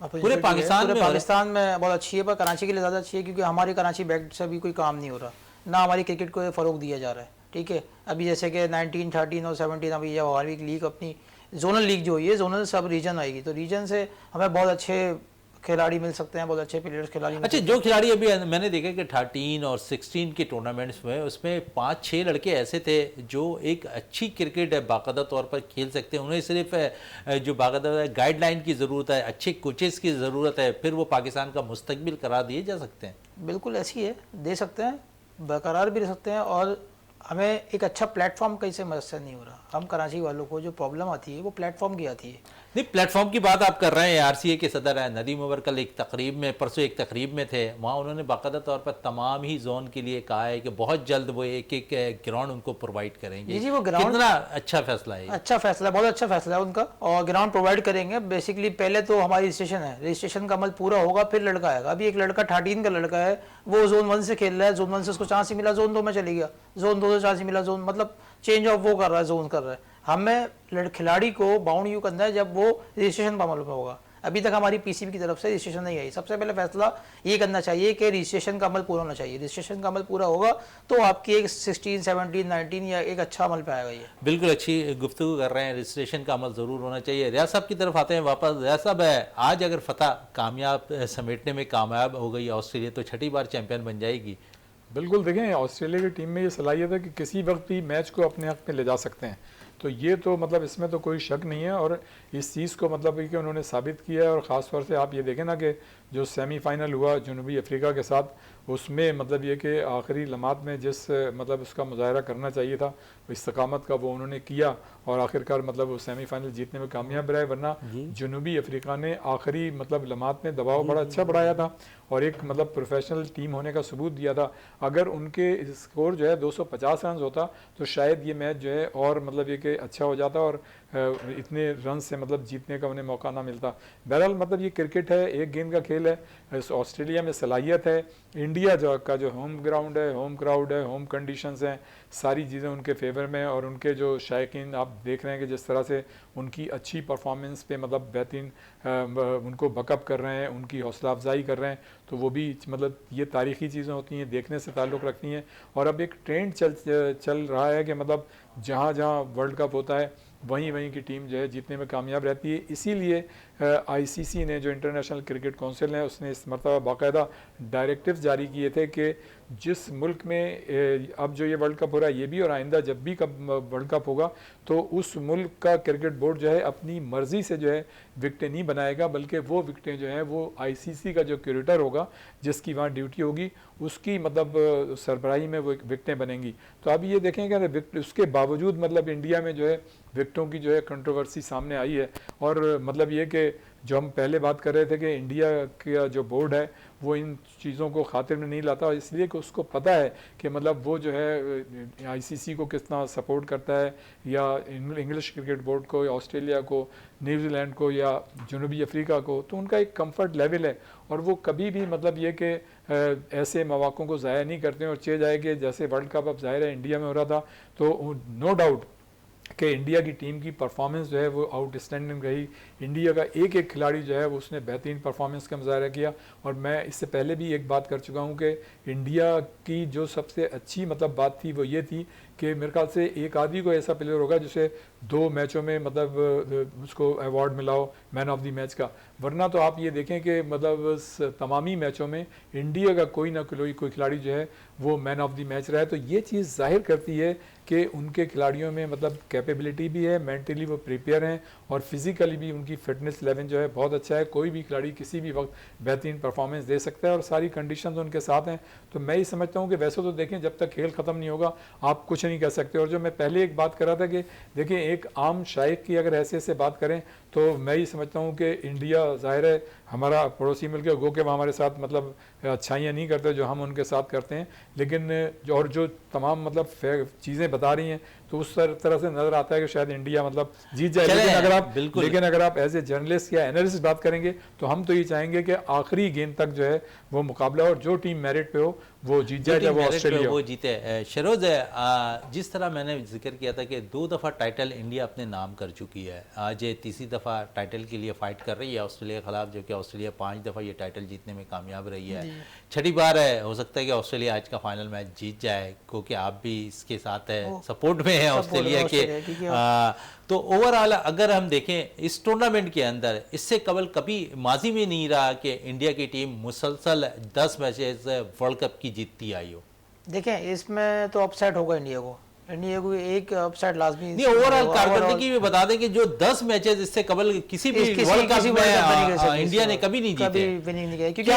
पूरे पाकिस्तान में बहुत अच्छी है, पर कराची के लिए ज़्यादा अच्छी है क्योंकि हमारे कराची बैक से अभी कोई काम नहीं हो रहा, ना हमारी क्रिकेट को फ़रोग दिया जा रहा है। ठीक है, अभी जैसे कि 19, 13 और 17 अभी जब हमारी लीग अपनी जोनल लीग जो हुई है, जोनल सब रीजन आएगी, तो रीजन से हमें बहुत अच्छे खिलाड़ी मिल सकते हैं, बहुत अच्छे प्लेयर्स खिलाड़ी। अच्छा, जो खिलाड़ी अभी मैंने देखा कि 13 और 16 के टूर्नामेंट्स में उसमें 5-6 लड़के ऐसे थे जो एक अच्छी क्रिकेट बाकायदा तौर पर खेल सकते हैं। उन्हें सिर्फ जो बाकायदा गाइडलाइन की ज़रूरत है, अच्छे कोचेस की ज़रूरत है, फिर वो पाकिस्तान का मुस्तकबिल करार दिए जा सकते हैं। बिल्कुल ऐसी है, दे सकते हैं, बरकरार भी रह सकते हैं, और हमें एक अच्छा प्लेटफॉर्म कहीं से मैसर नहीं हो रहा। हम कराची वालों को जो प्रॉब्लम आती है वो प्लेटफॉर्म की आती है। नहीं, प्लेटफॉर्म की बात आप कर रहे हैं। RCA के सदर है नदीम उमर कल एक तकरीब में, परसों एक तकरीब में थे, वहाँ उन्होंने बाकायदा तौर पर तमाम ही जोन के लिए कहा है कि बहुत जल्द वो एक एक ग्राउंड उनको प्रोवाइड करेंगे। जी, वो ग्राउंड कितना अच्छा फैसला है। अच्छा फैसला, बहुत अच्छा फैसला है उनका, और ग्राउंड प्रोवाइड करेंगे। बेसिकली पहले तो हमारी रजिस्ट्रेशन है, रजिस्ट्रेशन का अमल पूरा होगा फिर लड़का आएगा। अभी एक लड़का 13 का लड़का है, वो जोन 1 से खेल रहा है, जोन 1 से उसको चांस ही मिला, जोन 2 में चली गया, जोन 2 से चांस ही मिला, जोन मतलब चेंज ऑफ वो कर रहा है, जोन कर रहा है। हमें खिलाड़ी को बाउंड यू करना है जब वो रजिस्ट्रेशन का अमल में होगा। अभी तक हमारी PCB की तरफ से रजिस्ट्रेशन नहीं आई। सबसे पहले फैसला ये करना चाहिए कि रजिस्ट्रेशन का अमल पूरा होना चाहिए। रजिस्ट्रेशन का अमल पूरा होगा तो आपकी एक 16, 17, 19 या एक अच्छा अमल पे आएगा। ये बिल्कुल अच्छी गुफ्तगू कर रहे हैं। रजिस्ट्रेशन का अमल ज़रूर होना चाहिए। रियाज साहब की तरफ आते हैं वापस। रियाज साहब, आज अगर फतह कामयाब समेटने में कामयाब हो गई ऑस्ट्रेलिया तो 6ठी बार चैंपियन बन जाएगी। बिल्कुल, देखें ऑस्ट्रेलिया की टीम में ये सलाहियत है कि किसी वक्त भी मैच को अपने हक में ले जा सकते हैं, तो ये तो मतलब इसमें तो कोई शक नहीं है। और इस चीज़ को मतलब कि उन्होंने साबित किया है। और ख़ास तौर से आप ये देखें ना कि जो सेमीफाइनल हुआ जनूबी अफ्रीका के साथ, उसमें मतलब ये कि आखिरी लम्हात में जिस मतलब उसका मुजाहरा करना चाहिए था इस्तकामत का, वो उन्होंने किया, और आखिरकार मतलब वो सेमीफाइनल जीतने में कामयाब रहे। वरना जनूबी अफ्रीका ने आखिरी मतलब लम्हात में दबाव बड़ा अच्छा बढ़ाया था और एक मतलब प्रोफेशनल टीम होने का सबूत दिया था। अगर उनके स्कोर जो है 250 रन होता तो शायद ये मैच जो है और मतलब ये कि अच्छा हो जाता और इतने रन से मतलब जीतने का उन्हें मौका ना मिलता। बहरहाल मतलब ये क्रिकेट है, एक गेंद का खेल है। ऑस्ट्रेलिया में सलाहियत है। इंडिया जो होम ग्राउंड है, होम क्राउड है, होम कंडीशंस हैं, सारी चीज़ें उनके फेवर में। और उनके जो शायकीन आप देख रहे हैं कि जिस तरह से उनकी अच्छी परफॉर्मेंस पे मतलब बेहतरीन उनको बकअप कर रहे हैं, उनकी हौसला अफजाई कर रहे हैं, तो वो भी मतलब ये तारीख़ी चीज़ें होती हैं, देखने से ताल्लुक़ रखती हैं। और अब एक ट्रेंड चल रहा है कि मतलब जहाँ जहाँ वर्ल्ड कप होता है वहीं वहीं की टीम जो है जीतने में कामयाब रहती है। इसीलिए आईसीसी ने, जो इंटरनेशनल क्रिकेट काउंसिल है, उसने इस मरतबा बाकायदा डायरेक्टिव्स जारी किए थे कि जिस मुल्क में अब जो ये वर्ल्ड कप हो रहा है ये भी, और आइंदा जब भी वर्ल्ड कप होगा, तो उस मुल्क का क्रिकेट बोर्ड जो है अपनी मर्ज़ी से जो है विकटें नहीं बनाएगा, बल्कि वो विकटें जो हैं वो आईसीसी का जो क्यूरेटर होगा, जिसकी वहाँ ड्यूटी होगी, उसकी मतलब सरबराही में वो विकटें बनेंगी। तो अब ये देखें कि उसके बावजूद मतलब इंडिया में जो है विकटों की जो है कंट्रोवर्सी सामने आई है। और मतलब ये कि जो हम पहले बात कर रहे थे कि इंडिया का जो बोर्ड है वो इन चीज़ों को खातिर में नहीं लाता, इसलिए कि उसको पता है कि मतलब वो जो है आईसीसी को कितना सपोर्ट करता है, या इंग्लिश क्रिकेट बोर्ड को, या ऑस्ट्रेलिया को, न्यूजीलैंड को, या जनूबी अफ्रीका को। तो उनका एक कंफर्ट लेवल है और वो कभी भी मतलब ये कि ऐसे मौक़ों को ज़ाया नहीं करते हैं। और चेज़ आए कि जैसे वर्ल्ड कप अब ज़ाहिर है इंडिया में हो रहा था, तो नो डाउट कि इंडिया की टीम की परफॉर्मेंस जो है वो आउटस्टैंडिंग रही। इंडिया का एक एक खिलाड़ी जो है वो उसने बेहतरीन परफॉर्मेंस का मुजाहरा किया। और मैं इससे पहले भी एक बात कर चुका हूँ कि इंडिया की जो सबसे अच्छी मतलब बात थी वो ये थी कि मेरे ख्याल से एक आदमी को ऐसा प्लेयर होगा जिसे 2 मैचों में मतलब उसको अवार्ड मिला हो मैन ऑफ द मैच का, वरना तो आप ये देखें कि मतलब तमामी मैचों में इंडिया का कोई ना कोई खिलाड़ी जो है वो मैन ऑफ द मैच रहा है। तो ये चीज़ जाहिर करती है कि उनके खिलाड़ियों में मतलब कैपेबिलिटी भी है, मेंटली वो प्रिपेयर हैं, और फिज़िकली भी उनकी फिटनेस लेवल जो है बहुत अच्छा है। कोई भी खिलाड़ी किसी भी वक्त बेहतरीन परफॉर्मेंस दे सकता है और सारी कंडीशन उनके साथ हैं। तो मैं ही समझता हूँ कि वैसे तो देखें जब तक खेल ख़त्म नहीं होगा आप कुछ नहीं कह सकते। और जो मैं पहले एक बात कर रहा था कि देखिए एक आम शायक की अगर हैसियत से बात करें तो मैं ही समझता हूँ कि इंडिया ज़ाहिर है हमारा पड़ोसी मुल्क है, गो के वो हमारे साथ मतलब अच्छाइयाँ नहीं करते जो हम उनके साथ करते हैं, लेकिन जो तमाम मतलब चीज़ें बता रही हैं तो उस तरह से नज़र आता है कि शायद इंडिया मतलब जीत जाए। लेकिन अगर आप एज ए जर्नलिस्ट या एनालिस्ट बात करेंगे तो हम तो ये चाहेंगे कि आखिरी गेंद तक जो है वो मुकाबला और जो टीम मेरिट पे हो वो जीत जाए, चाहे वो ऑस्ट्रेलिया वो जीते। शरोज, जिस तरह मैंने जिक्र किया था कि 2 दफ़ा टाइटल इंडिया अपने नाम कर चुकी है, आज ये तीसरी दफ़ा टाइटल के लिए फाइट कर रही है ऑस्ट्रेलिया के खिलाफ, जो कि ऑस्ट्रेलिया 5 दफ़ा ये टाइटल जीतने में कामयाब रही है। छठी बार है, हो सकता है कि ऑस्ट्रेलिया आज का फाइनल मैच जीत जाए, क्योंकि आप भी इसके साथ है, सपोर्ट में है ऑस्ट्रेलिया के। तो ओवरऑल अगर हम देखें इस टूर्नामेंट के अंदर, इससे कभी माजी में नहीं रहा कि इंडिया की टीम मुसलसल 10 मैचेस वर्ल्ड कप की जीतती आई हो। देखें इसमें तो अपसेट होगा इंडिया को एक अपसेट लाजमी नहीं, ओवरऑल कारकर्दगी भी बता दें कि जो 10 मैचेस इससे कबल किसी भी वर्ल्ड कप में इंडिया ने कभी नहीं जीते, क्योंकि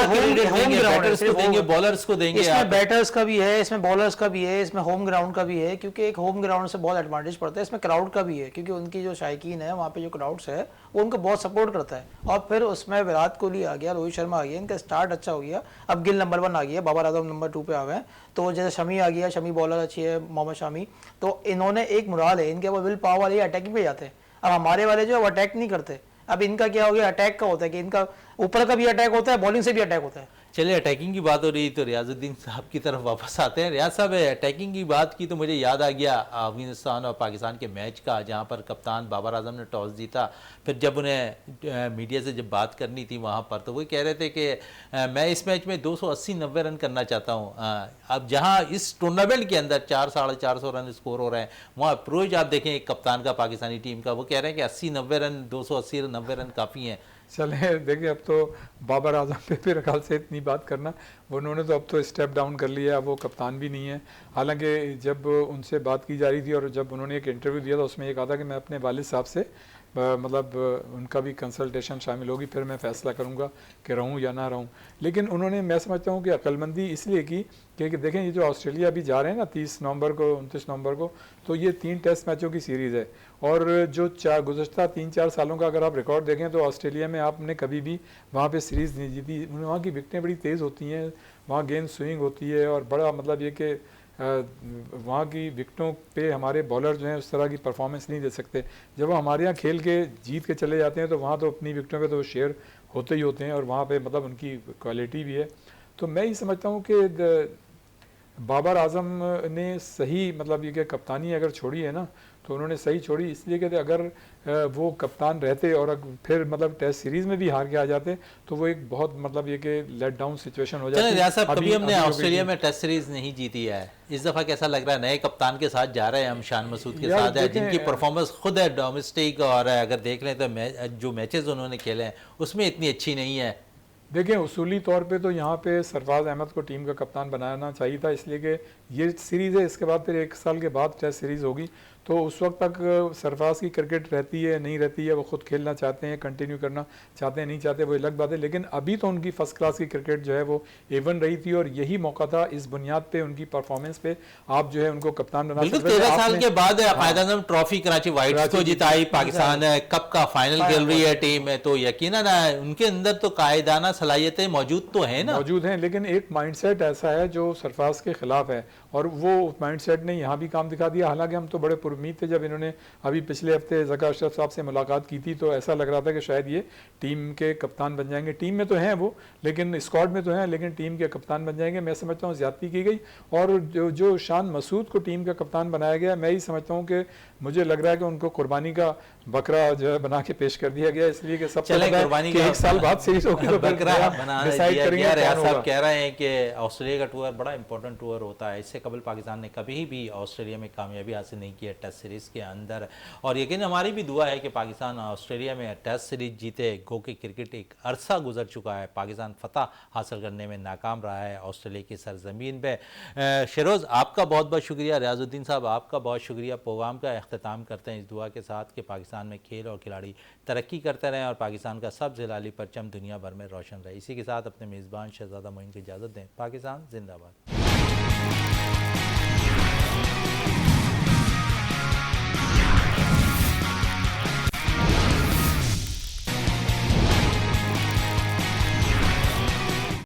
बैटर्स को देंगे, बॉलर्स को देंगे, इसमें बैटर्स का भी है, इसमें बॉलर्स का भी है, इसमें होम ग्राउंड का भी है, क्योंकि एक होम ग्राउंड से बहुत एडवांटेज पड़ता है। इसमें क्राउड का भी है, क्योंकि उनकी जो शायकीन है वहाँ पे जो क्राउड्स है वो उनको बहुत सपोर्ट करता है। और फिर उसमें विराट कोहली आ गया, रोहित शर्मा आ गया, इनका स्टार्ट अच्छा हो गया। अब गिल नंबर 1 आ गया, बाबर आजम नंबर 2 पे आ गए, तो जैसे शमी आ गया, शमी बॉलर अच्छी है, मोहम्मद शामी, तो इन्होंने एक मुराल है इनके, वो विल पावर वाले अटैकिंग पे जाते हैं। अब हमारे वाले जो है वो अटैक नहीं करते। अब इनका क्या हो गया, अटैक का होता है कि इनका ऊपर का भी अटैक होता है, बॉलिंग से भी अटैक होता है। चलिए, अटैकिंग की बात हो रही तो रियाजुद्दीन साहब की तरफ वापस आते हैं। रियाज साहब, अटैकिंग की बात की तो मुझे याद आ गया अफगानिस्तान और पाकिस्तान के मैच का, जहां पर कप्तान बाबर आजम ने टॉस जीता। फिर जब उन्हें मीडिया से जब बात करनी थी वहां पर, तो वो कह रहे थे कि मैं इस मैच में 280-90 रन करना चाहता हूँ। अब जहाँ इस टूर्नामेंट के अंदर 400-450 रन स्कोर हो रहे हैं, वहाँ अप्रोच आप देखें एक कप्तान का पाकिस्तानी टीम का, वो कह रहे हैं कि 80-90 रन, 280-90 रन काफ़ी हैं। चले देखिए, अब तो बाबर आजम पे मेरे ख्याल से इतनी बात करना, उन्होंने तो अब तो स्टेप डाउन कर लिया, वो कप्तान भी नहीं है। हालांकि जब उनसे बात की जा रही थी और जब उन्होंने एक इंटरव्यू दिया था उसमें ये कहा था कि मैं अपने वालिद साहब से मतलब उनका भी कंसल्टेशन शामिल होगी, फिर मैं फ़ैसला करूंगा कि रहूं या ना रहूं। लेकिन उन्होंने, मैं समझता हूं कि अक्लमंदी इसलिए की कि देखें ये जो ऑस्ट्रेलिया अभी जा रहे हैं ना 30 नवंबर को 29 नवंबर को, तो ये 3 टेस्ट मैचों की सीरीज़ है। और जो गुज़श्ता 3-4 सालों का अगर आप रिकॉर्ड देखें तो ऑस्ट्रेलिया में आपने कभी भी वहाँ पे सीरीज़ नहीं जीती। वहाँ की विकटें बड़ी तेज़ होती हैं, वहाँ गेंद स्विंग होती है, और बड़ा मतलब ये कि वहाँ की विकटों पे हमारे बॉलर जो हैं उस तरह की परफॉर्मेंस नहीं दे सकते। जब वो हमारे यहाँ खेल के जीत के चले जाते हैं तो वहाँ तो अपनी विकटों पे तो शेयर होते ही होते हैं, और वहाँ पे मतलब उनकी क्वालिटी भी है। तो मैं ही समझता हूँ कि बाबर आजम ने सही मतलब ये कि कप्तानी अगर छोड़ी है ना तो उन्होंने सही छोड़ी, इसलिए कि अगर वो कप्तान रहते और फिर मतलब टेस्ट सीरीज में भी हार के आ जाते तो वो एक बहुत मतलब ये कि लेट डाउन सिचुएशन हो जाती। रियाज साहब, कभी हमने ऑस्ट्रेलिया में टेस्ट सीरीज नहीं जीती है, इस दफा कैसा लग रहा है? नए कप्तान के साथ जा रहे हैं हम, शान मसूद के साथ है, जिनकी परफॉर्मेंस खुद है डोमेस्टिक, और अगर देख लें तो जो मैचेस उन्होंने खेले हैं उसमें इतनी अच्छी नहीं है। देखें उसूली तौर पे तो यहाँ पे सरफराज अहमद को टीम का कप्तान बनाना चाहिए था, इसलिए कि ये सीरीज़ है, इसके बाद फिर 1 साल के बाद टेस्ट सीरीज़ होगी, तो उस वक्त तक सरफराज की क्रिकेट रहती है नहीं रहती है, वो खुद खेलना चाहते हैं, कंटिन्यू करना चाहते हैं नहीं चाहते, वो अलग बात है। लेकिन अभी तो उनकी फर्स्ट क्लास की क्रिकेट जो है वो एवन रही थी, और यही मौका था इस बुनियाद पे उनकी परफॉर्मेंस पे आप जो है उनको कप्तान बना सकते हैं। 13 साल के बाद कायदान ट्रॉफी कराची वाइट्स को जिताई, पाकिस्तान कप का फाइनल खेल रही है टीम है, तो यकीनन उनके अंदर तो कायदाना सलाहियतें मौजूद तो हैं ना, मौजूद हैं, लेकिन एक माइंडसेट ऐसा है जो सरफराज के खिलाफ है, और वो माइंडसेट ने यहाँ भी काम दिखा दिया। हालांकि हम तो बड़े पुरुम्मीद थे जब इन्होंने अभी पिछले हफ्ते ज़का अशरफ साहब से मुलाकात की थी, तो ऐसा लग रहा था कि शायद ये टीम के कप्तान बन जाएंगे। टीम में तो हैं वो, लेकिन स्क्वाड में तो हैं, लेकिन टीम के कप्तान बन जाएंगे। मैं समझता हूँ ज़्यादती की गई, और जो शान मसूद को टीम का कप्तान बनाया गया, मैं ही समझता हूँ कि मुझे लग रहा है कि उनको कुर्बानी का बकरा जो है बना के पेश कर दिया गया, इसलिए कि सब कुर्बानी का 1 साल बाद सीरीज होगी तो बकरा बना डिसाइड करेंगे। रियाज साहब कह रहे हैं कि ऑस्ट्रेलिया का टूर बड़ा इंपॉर्टेंट टूर होता है, इससे कबल पाकिस्तान ने कभी भी ऑस्ट्रेलिया में कामयाबी हासिल नहीं की है टेस्ट सीरीज़ के अंदर, और यकीन हमारी भी दुआ है कि पाकिस्तान ऑस्ट्रेलिया में टेस्ट सीरीज जीते। गो कि क्रिकेट एक अरसा गुजर चुका है, पाकिस्तान फतह हासिल करने में नाकाम रहा है ऑस्ट्रेलिया की सरजमीन पर। शेरोज़, आपका बहुत बहुत शुक्रिया, रियाजुद्दीन साहब आपका बहुत शुक्रिया। प्रोग्राम का अख्ताम करते हैं इस दुआ के साथ कि पाकिस्तान में खेल और खिलाड़ी तरक्की करते रहें और पाकिस्तान का सब्ज़ हिलाली परचम दुनिया भर में रोशन रहे। इसी के साथ अपने मेज़बान शहजादा मोइन को इजाज़त दें। पाकिस्तान जिंदाबाद।